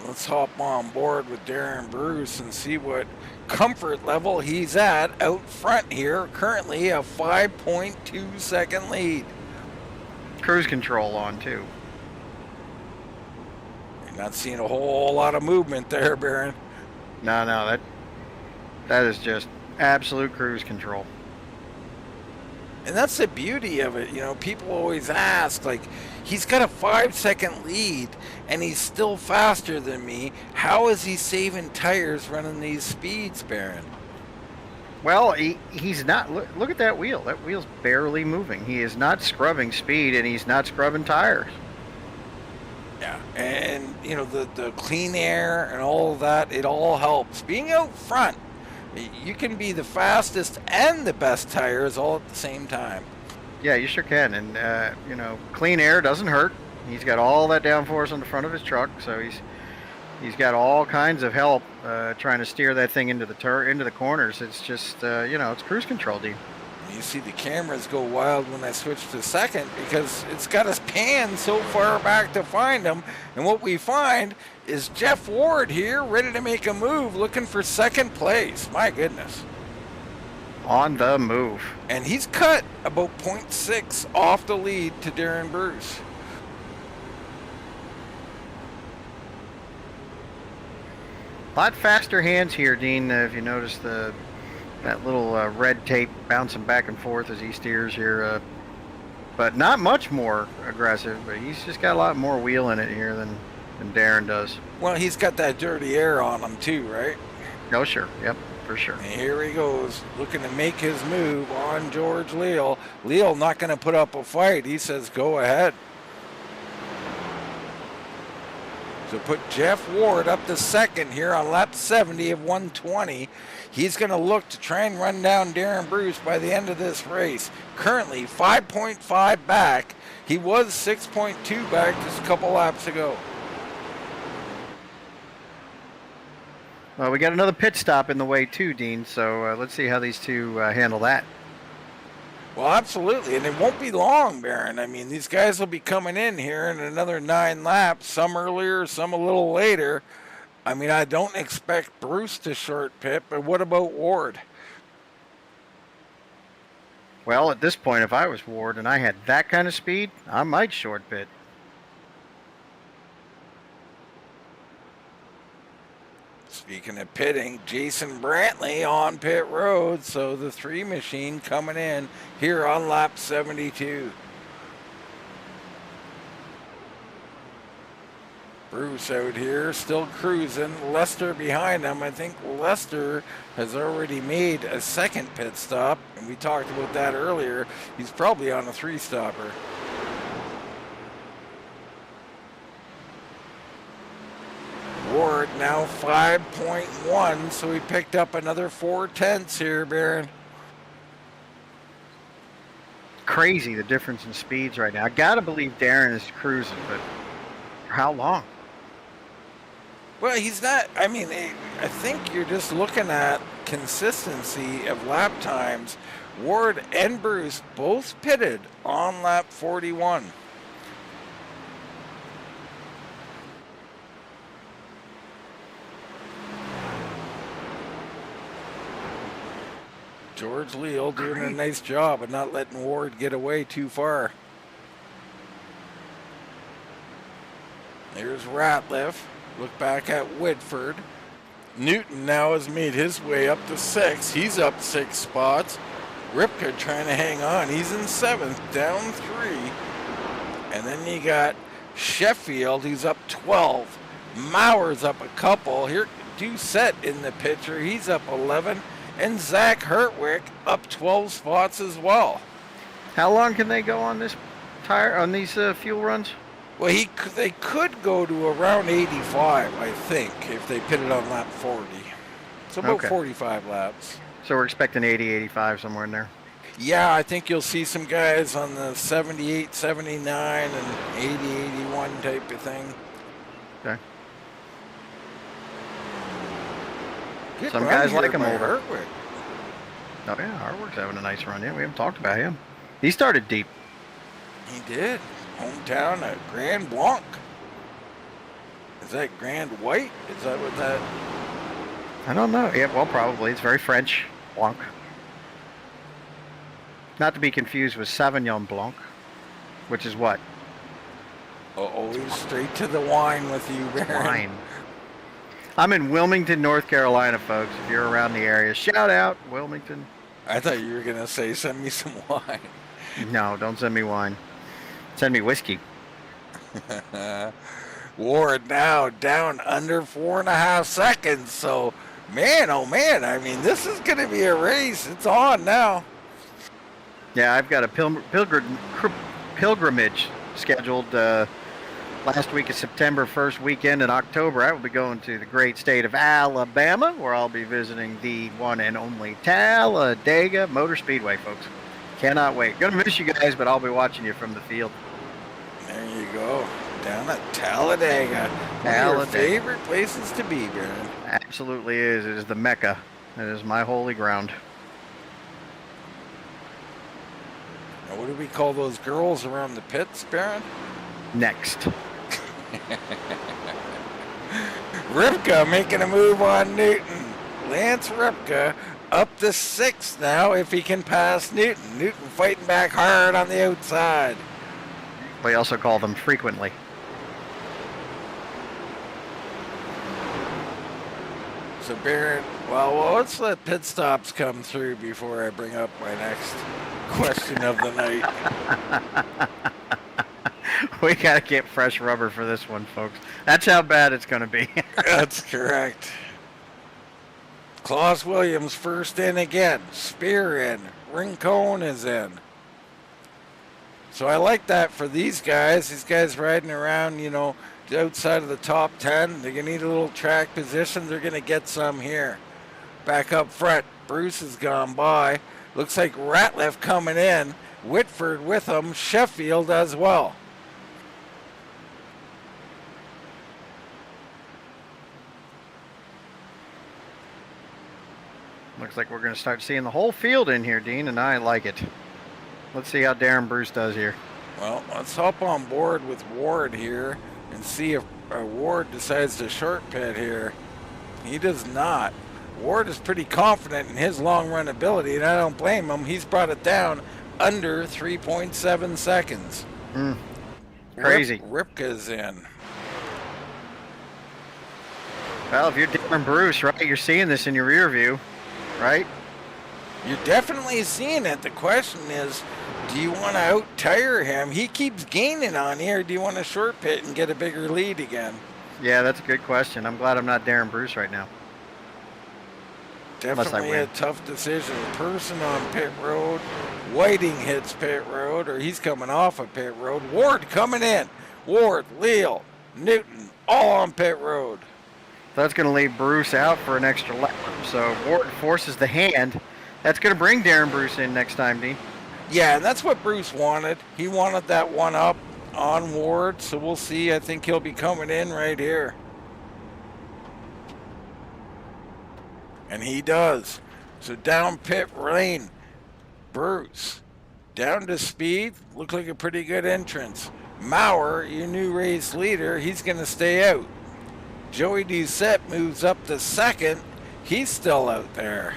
Let's hop on board with Darren Bruce and see what comfort level he's at out front here. Currently a 5.2 second lead. Cruise control on too. You're not seeing a whole lot of movement there, Barron. No, that is just absolute cruise control. And that's the beauty of it. People always ask, like, he's got a 5-second lead and he's still faster than me. How is he saving tires running these speeds, Barron? Well, he's not. Look at that wheel. That wheel's barely moving. He is not scrubbing speed and he's not scrubbing tires. Yeah, and the clean air and all of that, it all helps. Being out front, you can be the fastest and the best tires all at the same time. Yeah, you sure can. And clean air doesn't hurt. He's got all that downforce on the front of his truck, so he's got all kinds of help trying to steer that thing into the corners. It's just it's cruise control, Dean. You see the cameras go wild when I switch to second because it's got us panned so far back to find him. And what we find is Jeff Ward here ready to make a move, looking for second place. My goodness. On the move. And he's cut about 0.6 off the lead to Darren Bruce. A lot faster hands here, Dean, if you notice that little red tape bouncing back and forth as he steers here. But not much more aggressive, but he's just got a lot more wheel in it here than Darren does. Well, he's got that dirty air on him too, right? Oh, sure. Yep, for sure. And here he goes, looking to make his move on George Leal. Leal not going to put up a fight. He says, go ahead. So put Jeff Ward up to second here on lap 70 of 120. He's going to look to try and run down Darren Bruce by the end of this race. Currently 5.5 back. He was 6.2 back just a couple laps ago. Well, we got another pit stop in the way too, Dean, so let's see how these two handle that. Well, absolutely, and it won't be long, Barron. I mean, these guys will be coming in here in another 9 laps, some earlier, some a little later. I mean, I don't expect Bruce to short pit, but what about Ward? Well, at this point, if I was Ward and I had that kind of speed, I might short pit. Speaking of pitting, Jason Brantley on pit road, so the 3 machine coming in here on lap 72. Bruce out here, still cruising. Lester behind him. I think Lester has already made a second pit stop, and we talked about that earlier. He's probably on a 3-stopper. Ward now 5.1, so he picked up another 4/10 here, Barron. Crazy the difference in speeds right now. I gotta believe Darren is cruising, but for how long? Well, he's not. I mean, I think you're just looking at consistency of lap times. Ward and Bruce both pitted on lap 41. George Leal doing a nice job of not letting Ward get away too far. There's Ratliff. Look back at Whitford. Newton now has made his way up to 6. He's up 6 spots. Ripka trying to hang on. He's in 7th, down 3. And then you got Sheffield, who's up 12. Mower's up a couple. Here, Doucette in the picture. He's up 11. And Zach Hertwick up 12 spots as well. How long can they go on this these fuel runs? Well, they could go to around 85, I think, if they pit it on lap 40. So about 45 laps. So we're expecting 80, 85, somewhere in there. Yeah, I think you'll see some guys on the 78, 79, and 80, 81 type of thing. Okay. Good Some run guys here like him by over. Hertwick. Oh yeah, Hartwick's having a nice run. Yeah, we haven't talked about him. He started deep. He did. Hometown at Grand Blanc. Is that Grand White? Is that what that... I don't know. Yeah, well, probably. It's very French. Blanc. Not to be confused with Sauvignon Blanc, which is what? Always straight to the wine with you, Baron. Wine. I'm in Wilmington, North Carolina, folks. If you're around the area, shout out, Wilmington. I thought you were going to say, send me some wine. No, don't send me wine. Send me whiskey. Ward now down under 4.5 seconds. So, man, oh man, I mean, this is going to be a race. It's on now. Yeah, I've got a pilgrimage scheduled last week of September, first weekend in October. I will be going to the great state of Alabama, where I'll be visiting the one and only Talladega Motor Speedway, folks. Cannot wait. Gonna miss you guys, but I'll be watching you from the field. There you go. Down at Talladega. One of your favorite places to be, Baron. Absolutely is. It is the Mecca. It is my holy ground. Now, what do we call those girls around the pits, Baron? Next. Ripka making a move on Newton. Lance Ripka up to 6th now if he can pass Newton. Newton fighting back hard on the outside. We also call them frequently. So Barrett, well, let's let pit stops come through before I bring up my next question of the night. We got to get fresh rubber for this one, folks. That's how bad it's going to be. That's correct. Klaus Williams first in again. Spear in. Rincon is in. So I like that for these guys. These guys riding around, you know, outside of the top 10. They're going to need a little track position. They're going to get some here. Back up front, Bruce has gone by. Looks like Ratliff coming in. Whitford with him. Sheffield as well. Looks like we're going to start seeing the whole field in here, Dean, and I like it. Let's see how Darren Bruce does here. Well, let's hop on board with Ward here and see if Ward decides to short pit here. He does not. Ward is pretty confident in his long run ability, and I don't blame him. He's brought it down under 3.7 seconds. Crazy. Ripka's in. Well, if you're Darren Bruce, right, you're seeing this in your rear view, right? You're definitely seeing it. The question is, do you want to out-tire him? He keeps gaining on here. Do you want to short pit and get a bigger lead again? Yeah, that's a good question. I'm glad I'm not Darren Bruce right now. Definitely a tough decision. Person on pit road. Whiting hits pit road, or he's coming off of pit road. Ward coming in. Ward, Leal, Newton, all on pit road. That's going to leave Bruce out for an extra lap. So Ward forces the hand. That's going to bring Darren Bruce in next time, Dean. Yeah, and that's what Bruce wanted. He wanted that one up on Ward, so we'll see. I think he'll be coming in right here. And he does. So down pit lane, Bruce. Down to speed, looked like a pretty good entrance. Mower, your new race leader, he's going to stay out. Joey Doucette moves up to second. He's still out there.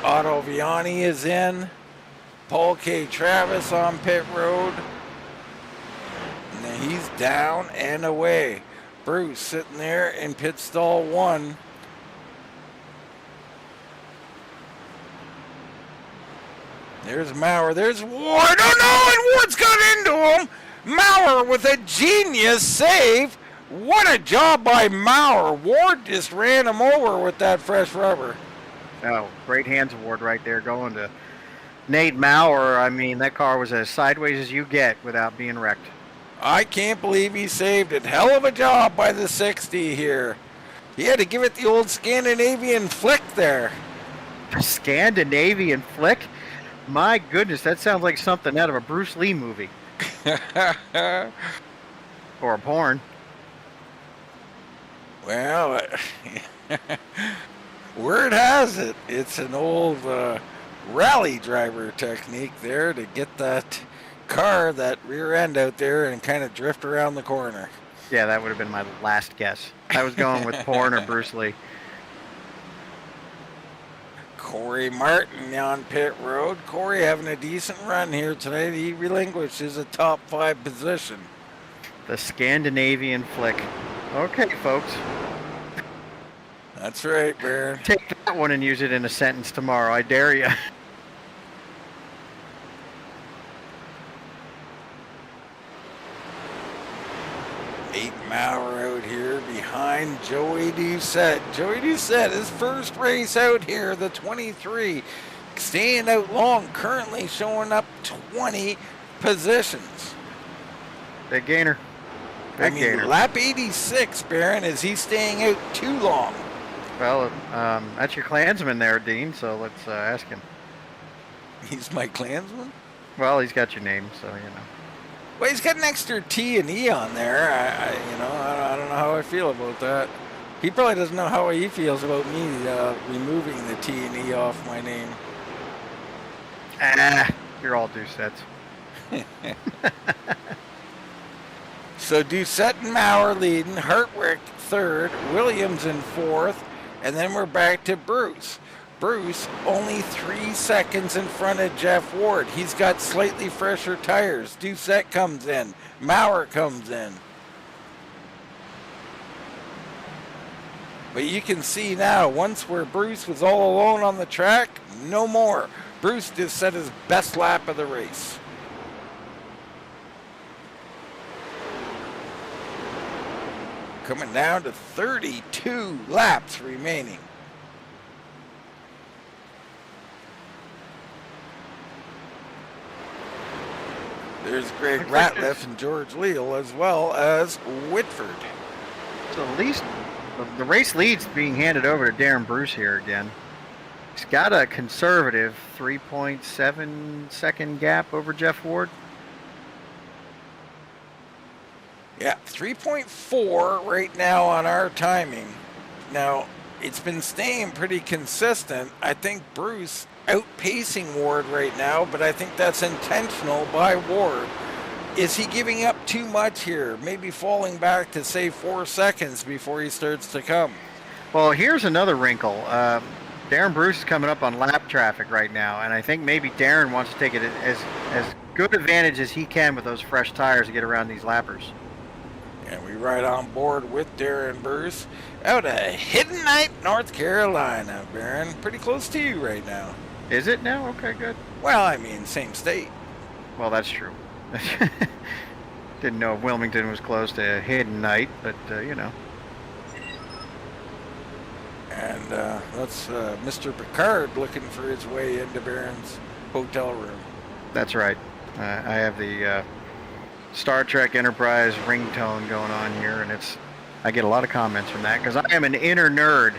Otto Viani is in. Paul K. Travis on pit road. And then he's down and away. Bruce sitting there in pit stall 1. There's Mower. There's Ward. Oh no! And Ward's got into him. Mower with a genius save. What a job by Mower. Ward just ran him over with that fresh rubber. Oh, great hands award right there going to Nate Mower. I mean, that car was as sideways as you get without being wrecked. I can't believe he saved it. Hell of a job by the 60 here. He had to give it the old Scandinavian flick there. Scandinavian flick? My goodness, that sounds like something out of a Bruce Lee movie. Or a porn. Well, word has it, it's an old rally driver technique there to get that car, that rear end out there and kind of drift around the corner. Yeah, that would have been my last guess. I was going with porn or Bruce Lee. Corey Martin on pit road. Corey having a decent run here tonight. He relinquishes a top 5 position. The Scandinavian flick. Okay, folks. That's right, Baron. Take that one and use it in a sentence tomorrow. I dare you. Nate Mower out here behind Joey Doucette. Joey Doucette, his first race out here, the 23. Staying out long, currently showing up 20 positions. Big gainer. Big gainer. Lap 86, Baron, is he staying out too long? Well, that's your Klansman there, Dean, so let's ask him. He's my Klansman? Well, he's got your name, so you know. Well, he's got an extra T and E on there. I don't know how I feel about that. He probably doesn't know how he feels about me removing the T and E off my name. You're all Doucettes. So Doucette and Mower leading, Hartwick third, Williams in fourth, and then we're back to Bruce. Bruce only 3 seconds in front of Jeff Ward. He's got slightly fresher tires. Doucette comes in. Mower comes in. But you can see now, once where Bruce was all alone on the track, no more. Bruce just set his best lap of the race. Coming down to 32 laps remaining. There's Greg Ratliff and George Leal as well as Whitford. So at least the race lead's being handed over to Darren Bruce here again. He's got a conservative 3.7 second gap over Jeff Ward. Yeah, 3.4 right now on our timing. Now, it's been staying pretty consistent. I think Bruce outpacing Ward right now, but I think that's intentional by Ward. Is he giving up too much here? Maybe falling back to, say, 4 seconds before he starts to come. Well, here's another wrinkle. Darren Bruce is coming up on lap traffic right now, and I think maybe Darren wants to take it as good advantage as he can with those fresh tires to get around these lappers. And we ride on board with Darren Bruce out of Hidden Night, North Carolina, Baron. Pretty close to you right now. Is it now? Okay, good. Well, I mean, same state. Well, that's true. Didn't know Wilmington was close to Hidden Night, but, you know. And that's Mr. Picard looking for his way into Baron's hotel room. That's right. I have the Star Trek Enterprise ringtone going on here, and I get a lot of comments from that because I am an inner nerd.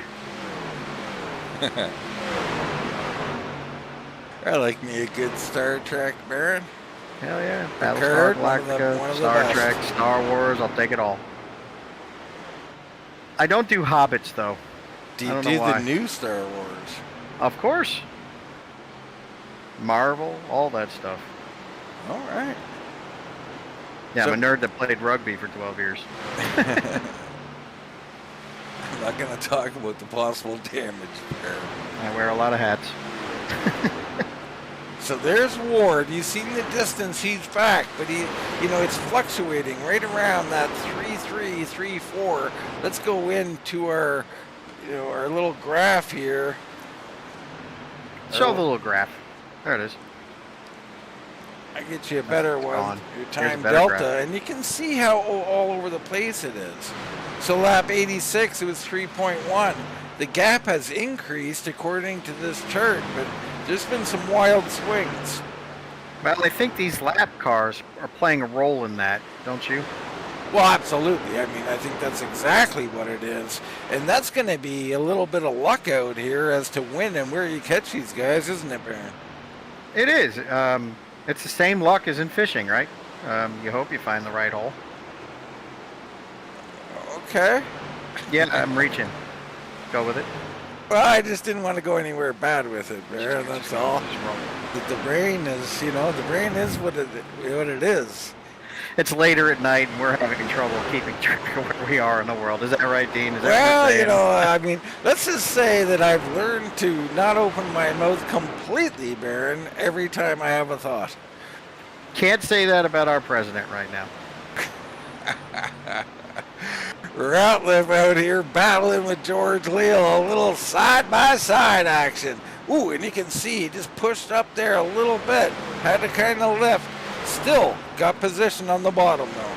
I like me a good Star Trek, Baron. Hell yeah. Picard, Battlestar Galactica, Star Trek, Star Wars, I'll take it all. I don't do Hobbits, though. Do you do the new Star Wars? Of course. Marvel, all that stuff. All right. Yeah, So- I'm a nerd that played rugby for 12 years. I'm not going to talk about the possible damage there. I wear a lot of hats. So there's Ward. You see in the distance he's back, but it's fluctuating right around that 3.3, 3.4. Let's go into our little graph here. Show the little graph. There it is. I get you a better one. Your time delta, graph. And you can see how all over the place it is. So lap 86, it was 3.1. The gap has increased according to this chart, but there's been some wild swings. Well, I think these lap cars are playing a role in that, don't you? Well, absolutely. I mean, I think that's exactly what it is. And that's going to be a little bit of luck out here as to when and where you catch these guys, isn't it, Baron? It is. It's the same luck as in fishing, right? You hope you find the right hole. Okay. Yeah, I'm reaching. Go with it. Well, I just didn't want to go anywhere bad with it, Baron. That's all. The brain is, the brain is what it is. It's later at night, and we're having trouble keeping track of where we are in the world. Is that right, Dean? Is that what you're saying? I mean, let's just say that I've learned to not open my mouth completely, Baron, every time I have a thought. Can't say that about our president right now. Ratliff out here battling with George Leal, a little side-by-side action. Ooh, and you can see he just pushed up there a little bit, had to kind of lift. Still got position on the bottom, though.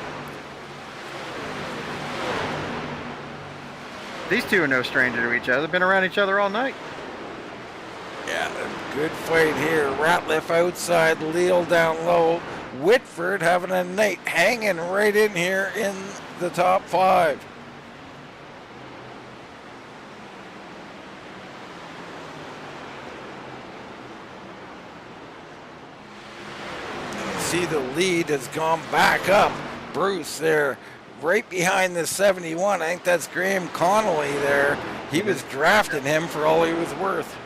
These two are no stranger to each other. They've been around each other all night. Yeah, good fight here. Ratliff outside, Leal down low. Whitford having a night, hanging right in here in the top 5. See the lead has gone back up. Bruce there right behind the 71. I think that's Graham Connolly there. He was drafting him for all he was worth.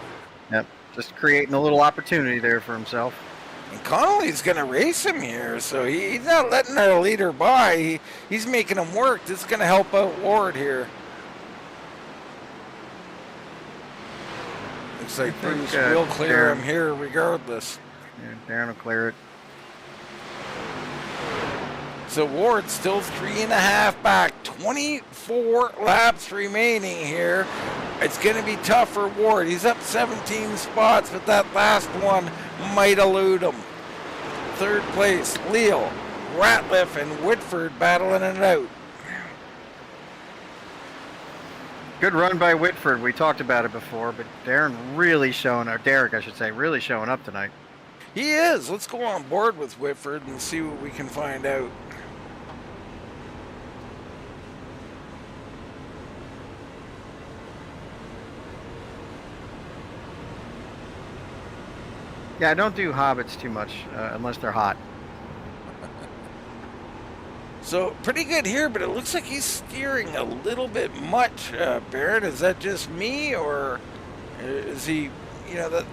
Yep, just creating a little opportunity there for himself. And Connolly's going to race him here, so he's not letting our leader by. He's making him work. This is going to help out Ward here. Looks like Bruce will clear him here regardless. Yeah, Darren will clear it. So Ward still 3.5 back, 24 laps remaining here. It's going to be tough for Ward. He's up 17 spots, but that last one might elude him. 3rd place, Leal, Ratliff, and Whitford battling it out. Good run by Whitford. We talked about it before, but Darren really showing, or Derek, I should say, really showing up tonight. He is. Let's go on board with Whitford and see what we can find out. Yeah, I don't do hobbits too much unless they're hot. So pretty good here, but it looks like he's steering a little bit much, Barrett. Is that just me, or is he,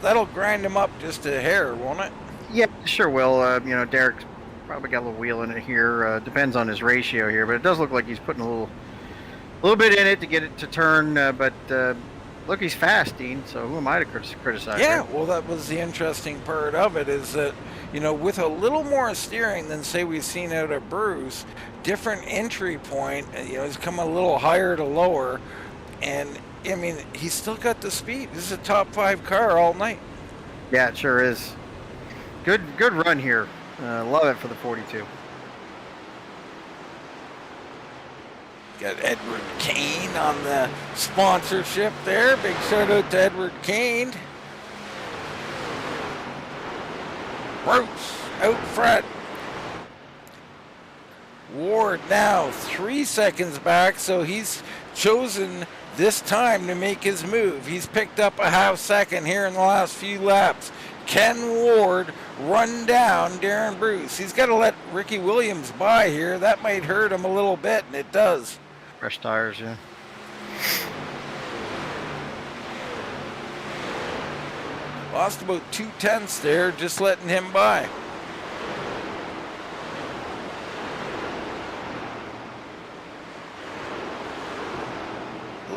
that'll grind him up just a hair, won't it? Yeah, sure will. Derek's probably got a little wheel in it here. Depends on his ratio here, but it does look like he's putting a little bit in it to get it to turn, but look, he's fast, Dean, so who am I to criticize? Yeah, well, that was the interesting part of it, is that, with a little more steering than, say, we've seen out of Bruce, different entry point, he's come a little higher to lower, and, I mean, he's still got the speed. This is a top 5 car all night. Yeah, it sure is. Good run here. Love it for the 42. Got Edward Kane on the sponsorship there. Big shout out to Edward Kane. Bruce out front. Ward now 3 seconds back, so he's chosen this time to make his move. He's picked up a half second here in the last few laps. Can Ward run down Darren Bruce? He's got to let Ricky Williams by here. That might hurt him a little bit, and it does. Fresh tires, yeah. Lost about 2/10 there, just letting him by.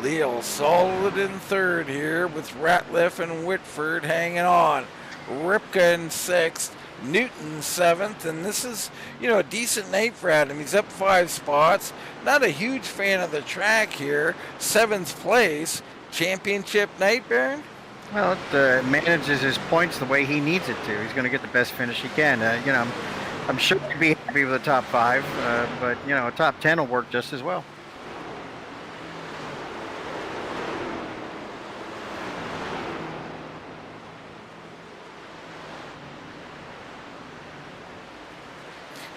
Leal solid in third here with Ratliff and Whitford hanging on. Ripka in sixth, Newton seventh, and this is, a decent night for Adam. He's up 5 spots. Not a huge fan of the track here. 7th place, championship night, Baron? Well, it manages his points the way he needs it to. He's going to get the best finish he can. I'm sure he'd be happy with a top 5, but a top 10 will work just as well.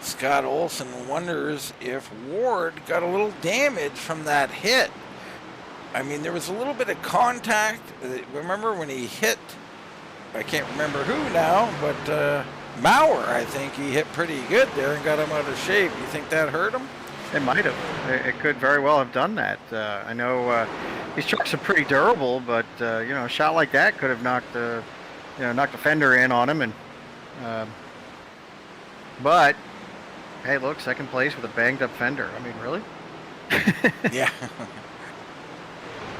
Scott Olson wonders if Ward got a little damage from that hit. I mean, there was a little bit of contact. Remember when he hit, I can't remember who now, but Mower, I think he hit pretty good there and got him out of shape. You think that hurt him? It might have. It could very well have done that. I know these trucks are pretty durable, but a shot like that could have knocked the fender in on him. But hey, look, second place with a banged up fender. I mean, really? Yeah.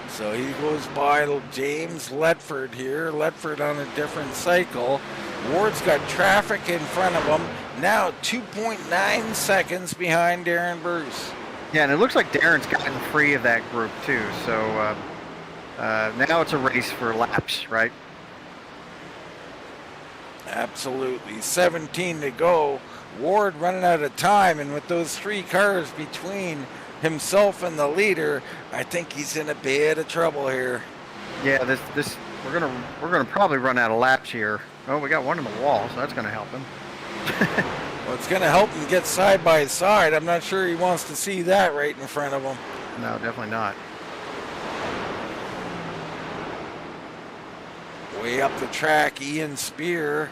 So he goes by James Ledford here. Ledford on a different cycle. Ward's got traffic in front of him. Now 2.9 seconds behind Darren Bruce. Yeah, and it looks like Darren's gotten free of that group too. So now it's a race for laps, right? Absolutely. 17 to go. Ward running out of time, and with those 3 cars between himself and the leader, I think he's in a bit of trouble here. Yeah, this we're gonna probably run out of laps here. Oh, we got one in the wall, so that's gonna help him. Well, it's gonna help him get side by side. I'm not sure he wants to see that right in front of him. No, definitely not. Way up the track, Ian Spear.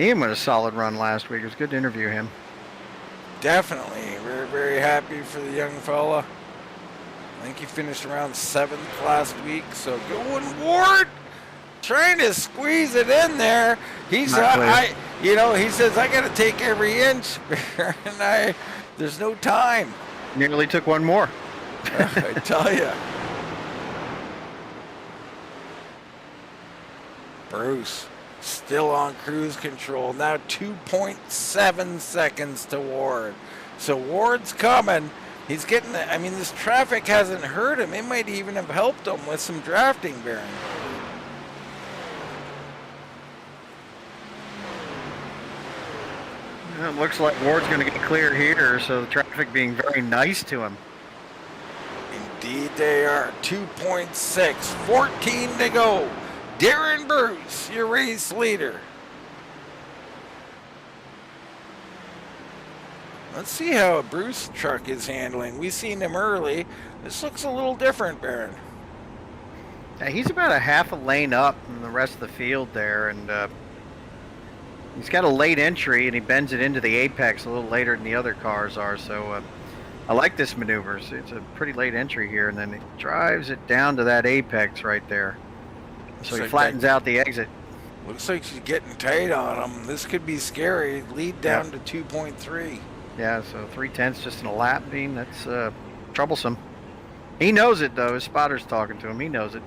Ian had a solid run last week. It was good to interview him. Definitely. Very, very happy for the young fella. I think he finished around 7th last week. So going Ward, trying to squeeze it in there. He's, he says, I got to take every inch. And there's no time. Nearly took one more. I tell you. Bruce. Still on cruise control. Now 2.7 seconds to Ward. So Ward's coming. He's getting, this traffic hasn't hurt him. It might even have helped him with some drafting, Baron. It looks like Ward's going to get clear here, so the traffic being very nice to him. Indeed they are. 2.6. 14 to go. Darren Bruce, your race leader. Let's see how a Bruce truck is handling. We've seen him early. This looks a little different, Baron. Yeah, he's about a half a lane up from the rest of the field there, and he's got a late entry, and he bends it into the apex a little later than the other cars are. So I like this maneuver. It's a pretty late entry here, and then he drives it down to that apex right there. So he flattens out the exit. Looks like she's getting tight on him. This could be scary. Lead down to 2.3. Yeah, so 3/10 just in a lap, Dean. That's troublesome. He knows it, though. His spotter's talking to him. He knows it.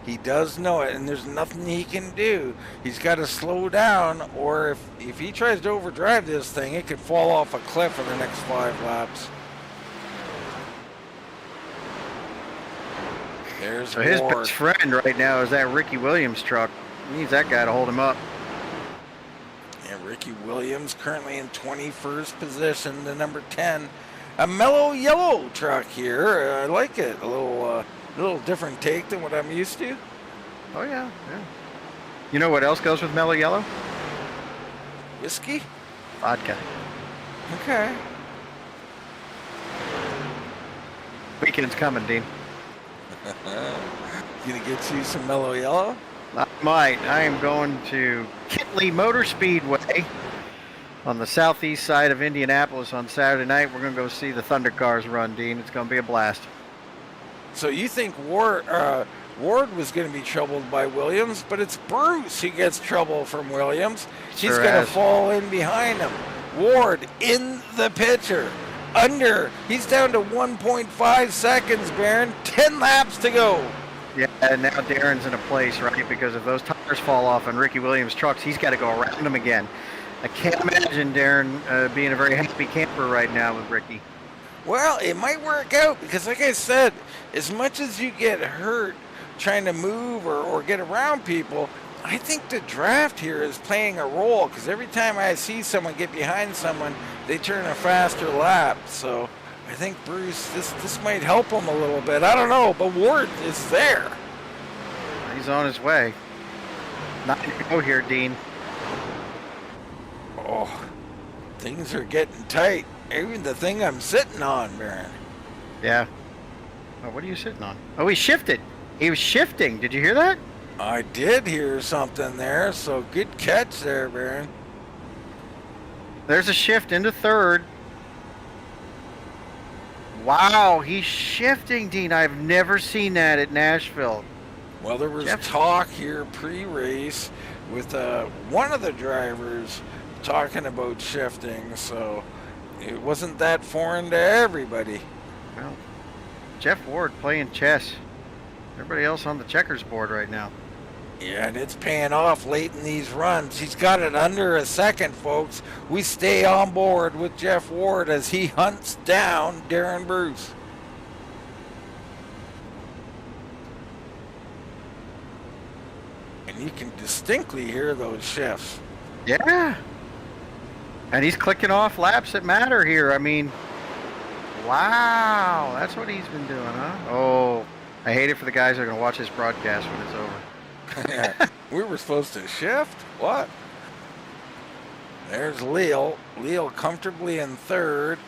He does know it, and there's nothing he can do. He's got to slow down, or if he tries to overdrive this thing, it could fall off a cliff in the next 5 laps. There's so his Ward. best friend right now is that Ricky Williams truck. He needs that guy to hold him up. And Ricky Williams currently in 21st position, the number 10. A mellow yellow truck here. I like it. A little different take than what I'm used to. Oh, yeah. You know what else goes with mellow yellow? Whiskey? Vodka. Okay. Weekend's coming, Dean. Gonna get you some mellow yellow? I might. I am going to Kitley Motor Speedway on the southeast side of Indianapolis on Saturday night. We're going to go see the Thunder Cars run, Dean. It's going to be a blast. So you think Ward was going to be troubled by Williams, but it's Bruce who gets trouble from Williams. He's going to fall in behind him. Ward in the picture. under. He's down to 1.5 seconds, Baron. 10 laps to go. Yeah, and now Darren's in a place, right? Because if those tires fall off on Ricky Williams' trucks, he's got to go around them again. I can't imagine Darren being a very happy camper right now with Ricky. Well, it might work out because, like I said, as much as you get hurt trying to move or get around people, I think the draft here is playing a role because every time I see someone get behind someone, they turn a faster lap. So I think Bruce, this might help him a little bit. I don't know, but Ward is there. He's on his way. Not to go here, Dean. Oh, things are getting tight. Even the thing I'm sitting on, Baron. Yeah. Oh, what are you sitting on? Oh, he shifted. He was shifting. Did you hear that? I did hear something there, so good catch there, Baron. There's a shift into third. Wow, he's shifting, Dean. I've never seen that at Nashville. Well, there was talk here pre-race with one of the drivers talking about shifting, so it wasn't that foreign to everybody. Well, Jeff Ward playing chess. Everybody else on the checkers board right now. Yeah, and it's paying off late in these runs. He's got it under a second, folks. We stay on board with Jeff Ward as he hunts down Darren Bruce. And you can distinctly hear those shifts. Yeah. And he's clicking off laps that matter here. I mean, wow. That's what he's been doing, huh? Oh, I hate it for the guys that are going to watch this broadcast when it's over. We were supposed to shift? What? There's Leal. Leal comfortably in third.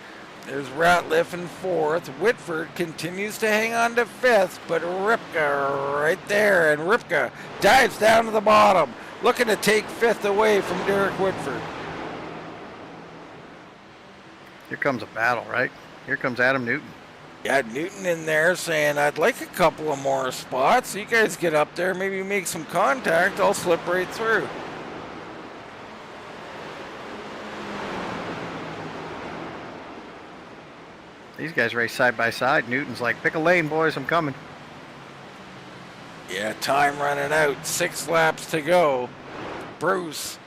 There's Ratliff in fourth. Whitford continues to hang on to fifth, but Ripka right there. And Ripka dives down to the bottom, looking to take fifth away from Derek Whitford. Here comes a battle, right? Here comes Adam Newton. Yeah, Newton in there saying, I'd like a couple of more spots. You guys get up there, maybe make some contact. I'll slip right through. These guys race side by side. Newton's like, pick a lane, boys. I'm coming. Yeah, time running out. 6 laps to go. Bruce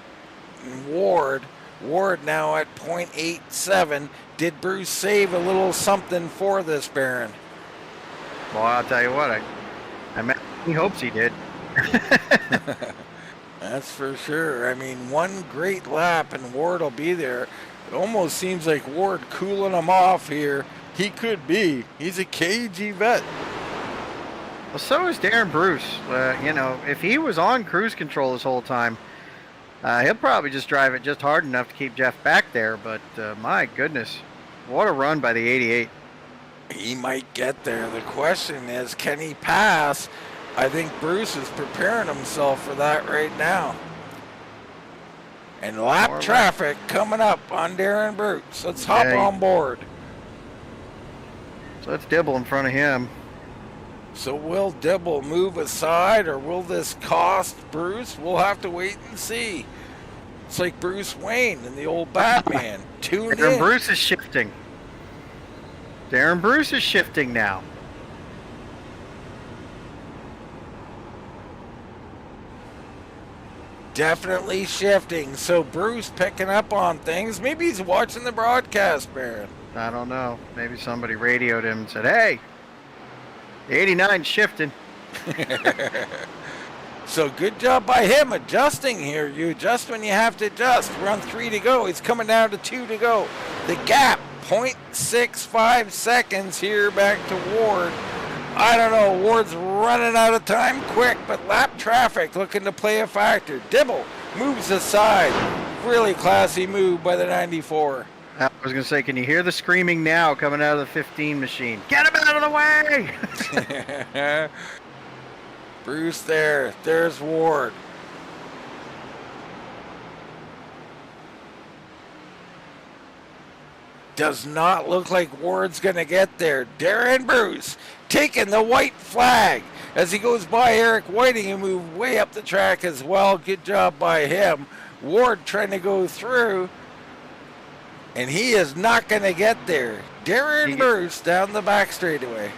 and Ward. Ward now at 0.87. Did Bruce save a little something for this, Baron? Well, I'll tell you what. He hopes he did. That's for sure. I mean, one great lap and Ward will be there. It almost seems like Ward cooling him off here. He could be. He's a cagey vet. Well, so is Darren Bruce. You know, if he was on cruise control this whole time, he'll probably just drive it just hard enough to keep Jeff back there. But my goodness, what a run by the 88. He might get there. The question is, can he pass? I think Bruce is preparing himself for that right now. And lap traffic coming up on Darren Bruce. Let's hop on board. So let's Dibble in front of him. So will Dibble move aside, or will this cost Bruce? We'll have to wait and see. It's like Bruce Wayne and the old Batman. Tune in. Darren Bruce is shifting. Darren Bruce is shifting now. Definitely shifting. So Bruce picking up on things. Maybe he's watching the broadcast, Baron. I don't know. Maybe somebody radioed him and said, hey, the 89's shifting. So good job by him adjusting here. You adjust when you have to adjust. We're on 3 to go. He's coming down to 2 to go. The gap, 0.65 seconds here back to Ward. I don't know. Ward's running out of time quick, but lap traffic looking to play a factor. Dibble moves aside. Really classy move by the 94. I was going to say, can you hear the screaming now coming out of the 15 machine? Get him out of the way! Bruce there. There's Ward. Does not look like Ward's going to get there. Darren Bruce taking the white flag as he goes by Eric Whiting and move way up the track as well. Good job by him. Ward trying to go through, and he is not going to get there. Darren Bruce down the back straightaway.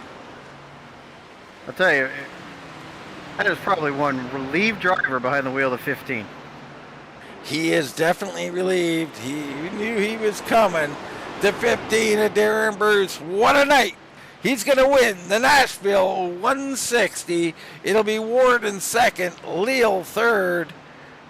I'll tell you, that is probably one relieved driver behind the wheel of 15. He is definitely relieved. He knew he was coming. The 15 of Darren Bruce. What a night. He's going to win the Nashville 160. It'll be Ward in second, Leal third.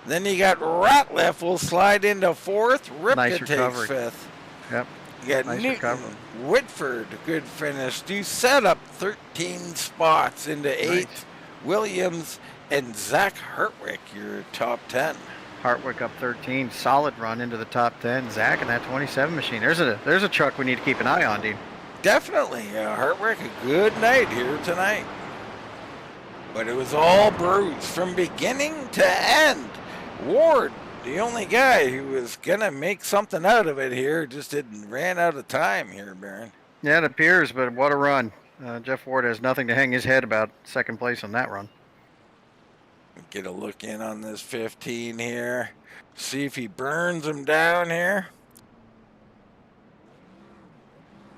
Then you got Ratliff will slide into fourth. Ripka takes fifth. Yep. You got nice Newton, recovery. Whitford, good finish. Do set up 13 spots into eighth. Nice. Williams and Zach Hartwick, your top 10. Hartwick up 13, solid run into the top 10. Zach and that 27 machine. There's a truck we need to keep an eye on, Dean. Definitely, Hartwick, a good night here tonight. But it was all Bruce from beginning to end. Ward, the only guy who was gonna make something out of it here, just ran out of time here, Baron. Yeah, it appears, but what a run. Jeff Ward has nothing to hang his head about second place on that run. Get a look in on this 15 here. See if he burns him down here.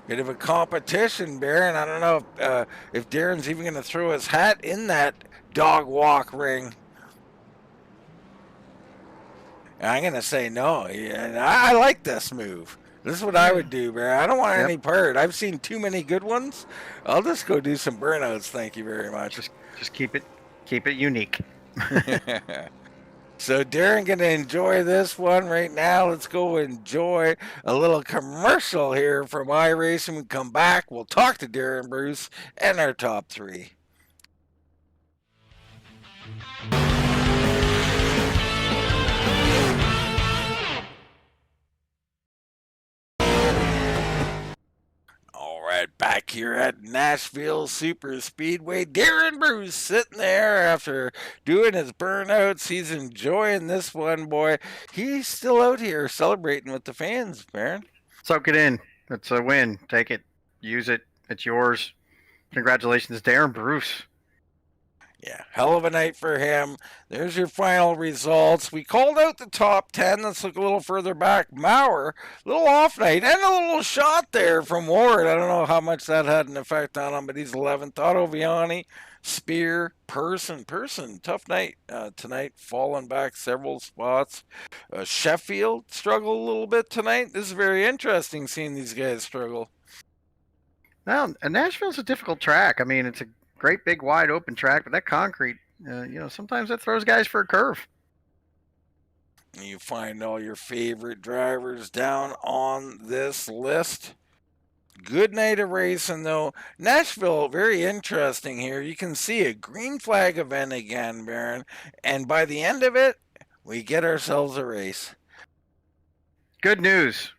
Bit of a competition, Baron. I don't know if Darren's even going to throw his hat in that dog walk ring. I'm going to say no. Yeah, I like this move. This is what I would do, Baron. I don't want any part. I've seen too many good ones. I'll just go do some burnouts. Thank you very much. Just keep it unique. So Darren gonna enjoy this one right now. Let's go enjoy a little commercial here from iRacing. We come back, we'll talk to Darren Bruce and our top three. Back here at Nashville Superspeedway, Darren Bruce sitting there after doing his burnouts. He's enjoying this one, boy. He's still out here celebrating with the fans, Baron. Soak it in. It's a win. Take it. Use it. It's yours. Congratulations, Darren Bruce. Yeah, hell of a night for him. There's your final results. We called out the top 10. Let's look a little further back. Mower, little off night and a little shot there from Ward. I don't know how much that had an effect on him, but he's 11th. Otto Viani, Spear, Person. Tough night tonight, falling back several spots. Sheffield struggled a little bit tonight. This is very interesting seeing these guys struggle. Well, Nashville's a difficult track. I mean, it's a great big wide open track, but that concrete, sometimes that throws guys for a curve. You find all your favorite drivers down on this list. Good night of racing, though. Nashville, very interesting here. You can see a green flag event again, Baron, and by the end of it, we get ourselves a race. Good news.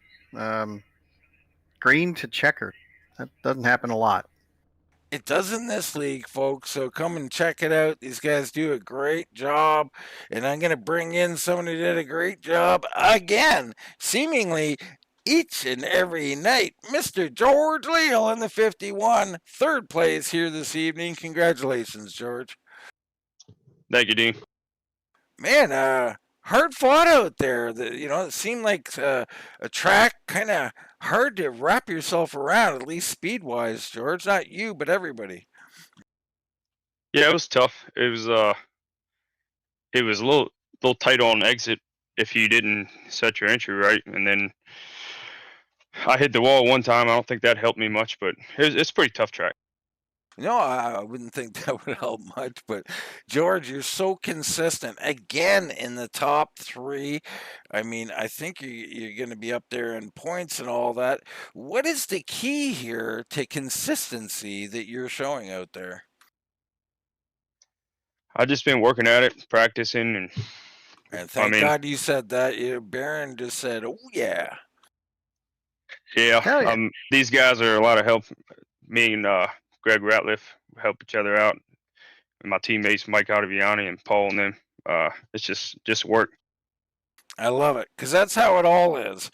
Green to checkered. That doesn't happen a lot. It does in this league, folks, so come and check it out. These guys do a great job, and I'm going to bring in someone who did a great job again, seemingly each and every night. Mr. George Leal in the 51, third place here this evening. Congratulations, George. Thank you, Dean. Man, hard fought out there. It seemed like a track kind of hard to wrap yourself around, at least speed-wise, George. Not you, but everybody. Yeah, it was tough. It was a little tight on exit if you didn't set your entry right, and then I hit the wall one time. I don't think that helped me much, but it's a pretty tough track. No, I wouldn't think that would help much, but George, you're so consistent. Again, in the top three. I mean, I think you're going to be up there in points and all that. What is the key here to consistency that you're showing out there? I've just been working at it, practicing, and thank God you said that. Baron just said, "Oh yeah." Yeah. These guys are a lot of help. Me and Greg Ratliff help each other out, and my teammates Mike Ottaviani and Paul and them. It's just work. I love it because that's how it all is.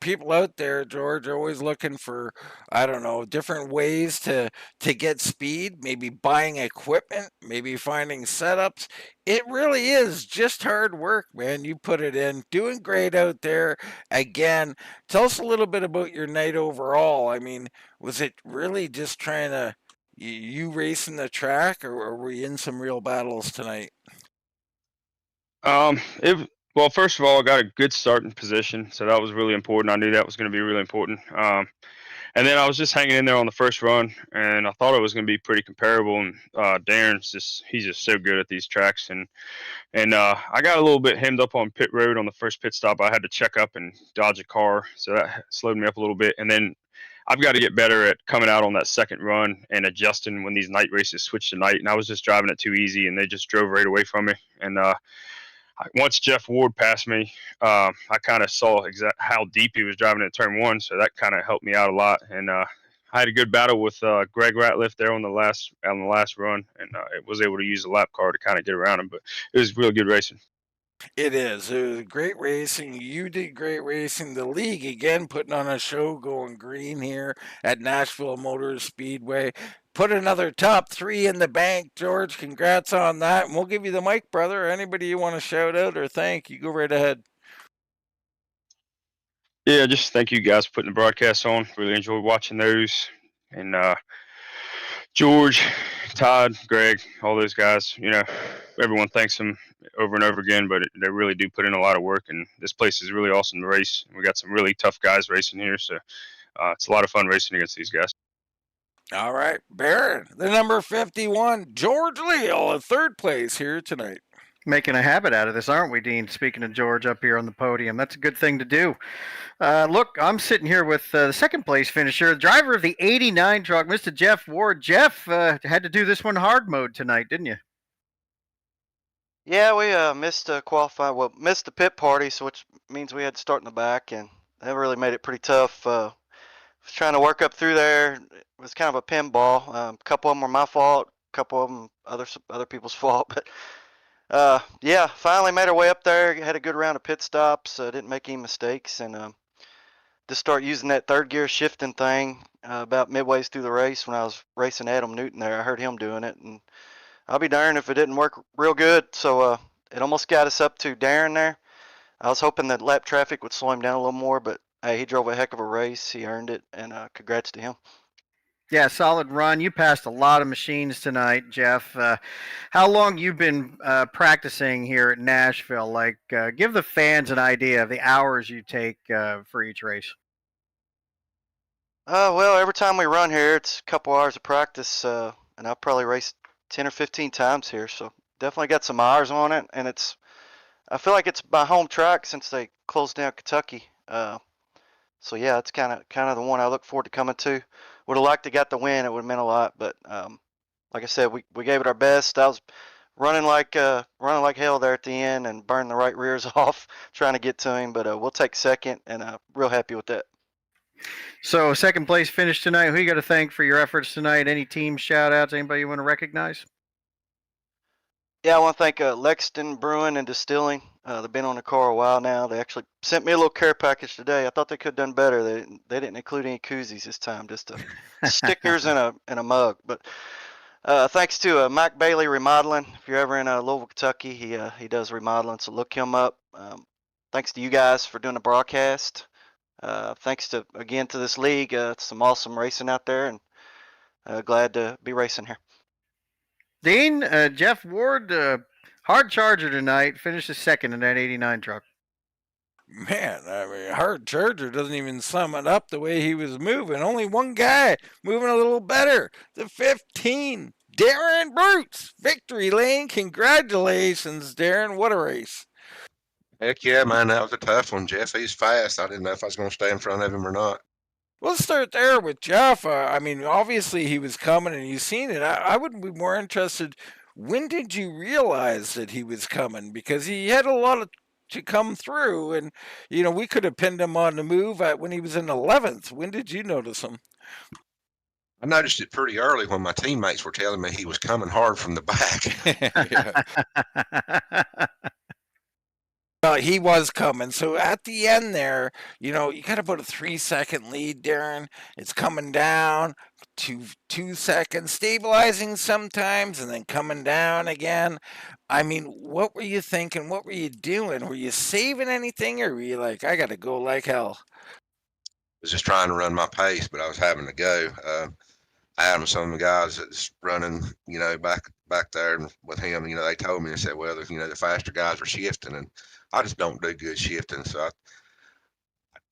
People out there, George, are always looking for, I don't know, different ways to get speed. Maybe buying equipment, maybe finding setups. It really is just hard work, man. You put it in, doing great out there. Again, tell us a little bit about your night overall. I mean, was it really just trying to you racing the track, or were you in some real battles tonight? Well, first of all, I got a good starting position, so that was really important. I knew that was going to be really important. And then I was just hanging in there on the first run, and I thought it was going to be pretty comparable. And Darren's he's just so good at these tracks, and I got a little bit hemmed up on pit road on the first pit stop. I had to check up and dodge a car, so that slowed me up a little bit. And then I've got to get better at coming out on that second run and adjusting when these night races switch to night. And I was just driving it too easy, and they just drove right away from me. And once Jeff Ward passed me, I kind of saw how deep he was driving in turn one, so that kind of helped me out a lot. And I had a good battle with Greg Ratliff there on the last run, and I was able to use the lap car to kind of get around him. But it was really good racing. It is. It was great racing. You did great racing. The league, again, putting on a show going green here at Nashville Motor Speedway. Put another top three in the bank, George. Congrats on that. And we'll give you the mic, brother. Anybody you want to shout out or thank, you go right ahead. Yeah, just thank you guys for putting the broadcast on. Really enjoyed watching those. And George, Todd, Greg, all those guys, everyone thanks them over and over again, but they really do put in a lot of work, and this place is really awesome to race. We got some really tough guys racing here, so it's a lot of fun racing against these guys. All right, Baron, the number 51, George Leal, in third place here tonight. Making a habit out of this, aren't we, Dean? Speaking of George up here on the podium, that's a good thing to do. Look, I'm sitting here with the second place finisher, driver of the 89 truck, Mr. Jeff Ward. Jeff had to do this one hard mode tonight, didn't you? Yeah, we missed qualifying. Well, missed the pit party, so which means we had to start in the back, and that really made it pretty tough. Was trying to work up through there. It was kind of a pinball. A couple of them were my fault. A couple of them other people's fault. But yeah, finally made our way up there. Had a good round of pit stops. Didn't make any mistakes, and just start using that third gear shifting thing about midways through the race when I was racing Adam Newton there. I heard him doing it, and I'll be darned if it didn't work real good. So it almost got us up to Darren there. I was hoping that lap traffic would slow him down a little more, but hey, he drove a heck of a race. He earned it, and congrats to him. Yeah, solid run. You passed a lot of machines tonight, Jeff. How long you been practicing here at Nashville? Like, give the fans an idea of the hours you take for each race. Well, every time we run here, it's a couple hours of practice, and I've probably raced 10 or 15 times here, so definitely got some hours on it. And I feel like it's my home track since they closed down Kentucky. So yeah, it's kind of the one I look forward to coming to. Would have liked to got the win; it would have meant a lot. But like I said, we gave it our best. I was running like hell there at the end and burning the right rears off trying to get to him. But we'll take second, and real happy with that. So second place finish tonight. Who you got to thank for your efforts tonight? Any team shout outs? Anybody you want to recognize? Yeah, I want to thank Lexington Brewing and Distilling. They've been on the car a while now. They actually sent me a little care package today. I thought they could have done better. They didn't include any koozies this time, just stickers and a mug. But thanks to Mike Bailey Remodeling. If you're ever in Louisville, Kentucky, he does remodeling, so look him up. Thanks to you guys for doing the broadcast. Thanks again to this league. It's some awesome racing out there, and glad to be racing here. Dean, Jeff Ward, hard charger tonight, finishes second in that 89 truck. Man, I mean, hard charger doesn't even sum it up the way he was moving. Only one guy moving a little better. The 15, Darren Brutes, victory lane. Congratulations, Darren. What a race. Heck yeah, man, that was a tough one. Jeff, he's fast. I didn't know if I was going to stay in front of him or not. Let's start there with Jeff. I mean, obviously he was coming and you've seen it. I would be more interested, when did you realize that he was coming? Because he had a lot to come through, and, we could have pinned him on the move when he was in 11th. When did you notice him? I noticed it pretty early when my teammates were telling me he was coming hard from the back. He was coming. So at the end there, you got about a 3-second lead, Darren. It's coming down to 2 seconds, stabilizing sometimes, and then coming down again. I mean, what were you thinking? What were you doing? Were you saving anything, or were you like, I got to go like hell? Was just trying to run my pace, but I was having to go. Adam, some of the guys that's running, back there with him, they told me, they said, well, the faster guys are shifting, and I just don't do good shifting. So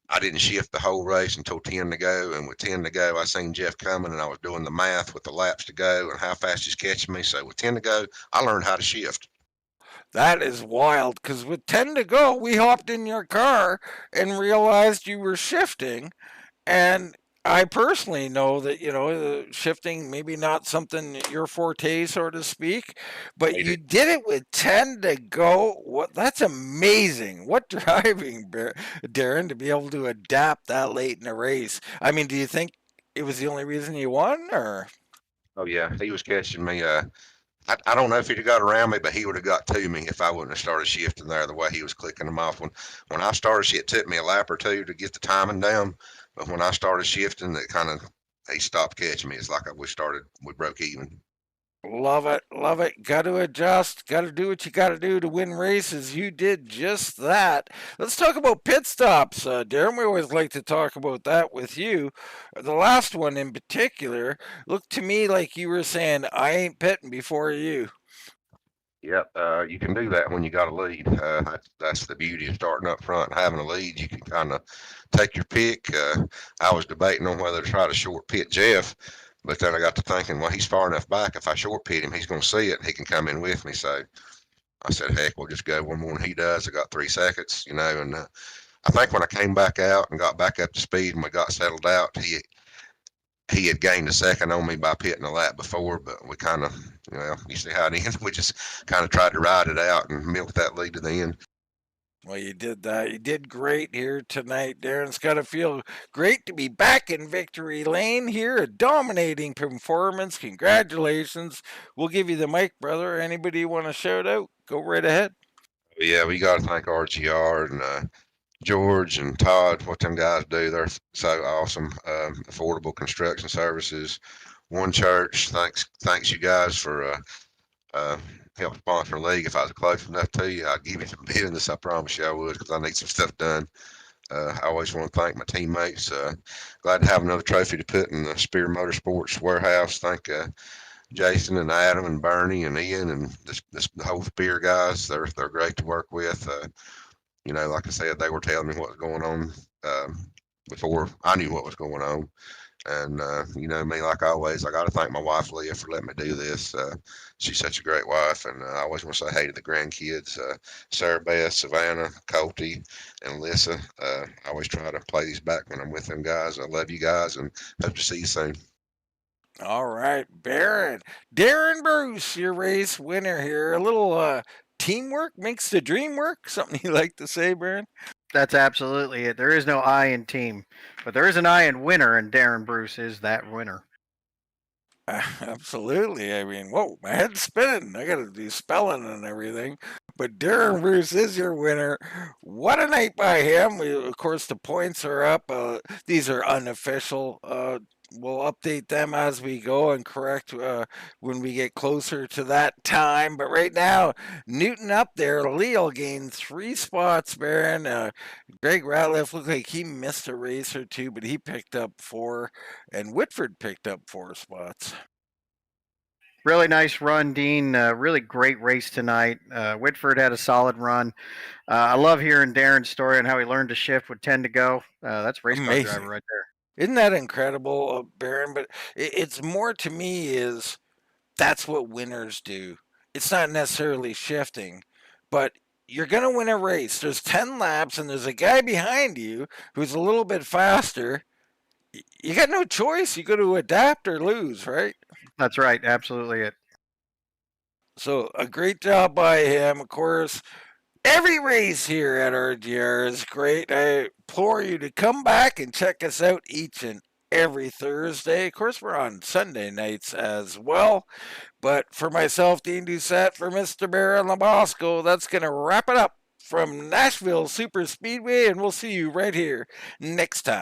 I didn't shift the whole race until 10 to go. And with 10 to go, I seen Jeff coming, and I was doing the math with the laps to go and how fast he's catching me. So with 10 to go, I learned how to shift. That is wild, because with 10 to go, we hopped in your car and realized you were shifting. And I personally know that, shifting maybe not something your forte, so to speak, but you did it with 10 to go. That's amazing. What driving, Darren, to be able to adapt that late in a race. I mean, do you think it was the only reason you won, or? Oh, yeah. He was catching me. I don't know if he'd have got around me, but he would have got to me if I wouldn't have started shifting there the way he was clicking them off. When I started, it took me a lap or two to get the timing down. But when I started shifting, he stopped catching me. It's like we broke even. Love it, love it. Got to adjust, got to do what you got to do to win races. You did just that. Let's talk about pit stops, Darren. We always like to talk about that with you. The last one in particular looked to me like you were saying, I ain't pitting before you. Yep, you can do that when you got a lead. That's the beauty of starting up front and having a lead. You can kind of take your pick. I was debating on whether to try to short pit Jeff, but then I got to thinking, well, he's far enough back. If I short pit him, he's going to see it. And he can come in with me. So I said, heck, we'll just go one more than he does. I got 3 seconds, and I think when I came back out and got back up to speed and we got settled out, he had gained a second on me by pitting a lap before, but we kind of, you see how it ends. We just kind of tried to ride it out and milk that lead to the end. Well, you did that. You did great here tonight, Darren. It's got to feel great to be back in victory lane here. A dominating performance. Congratulations. We'll give you the mic, brother. Anybody you want to shout out? Go right ahead. Yeah, we got to thank RGR and George and Todd, what them guys do. They're so awesome. Affordable Construction Services, One Church. Thanks you guys for help sponsor the league. If I was close enough to you, I'd give you some business. I promise you I would, because I need some stuff done. I always want to thank my teammates. Glad to have another trophy to put in the Spear Motorsports warehouse. Thank Jason and Adam and Bernie and Ian and the whole Spear guys. They're great to work with. Like I said, they were telling me what was going on before I knew what was going on. And, me, like always, I got to thank my wife, Leah, for letting me do this. She's such a great wife. And I always want to say hey to the grandkids, Sarah Beth, Savannah, Colty, and Alyssa. I always try to play these back when I'm with them guys. I love you guys and hope to see you soon. All right, Darren Bruce, your race winner here. A little teamwork makes the dream work. Something you like to say, Baron? That's absolutely it. There is no I in team, but there is an I in winner, and Darren Bruce is that winner. Absolutely. I mean, whoa, my head's spinning. I got to do spelling and everything. But Darren Bruce is your winner. What a night by him. Of course, the points are up. These are unofficial. We'll update them as we go and correct when we get closer to that time. But right now, Newton up there. Leal gained 3 spots, Baron. Greg Ratliff looked like he missed a race or two, but he picked up 4. And Whitford picked up 4 spots. Really nice run, Dean. Really great race tonight. Whitford had a solid run. I love hearing Darren's story on how he learned to shift with 10 to go. That's race car driver right there. Isn't that incredible, Baron? But it's more to me is that's what winners do. It's not necessarily shifting, but you're going to win a race. There's 10 laps and there's a guy behind you who's a little bit faster. You got no choice. You got to adapt or lose, right? That's right. Absolutely it. So a great job by him. Of course, every race here at RGR is great. I implore you to come back and check us out each and every Thursday. Of course, we're on Sunday nights as well. But for myself, Dean Doucette, for Mr. Baron Labosco, that's going to wrap it up from Nashville Superspeedway, and we'll see you right here next time.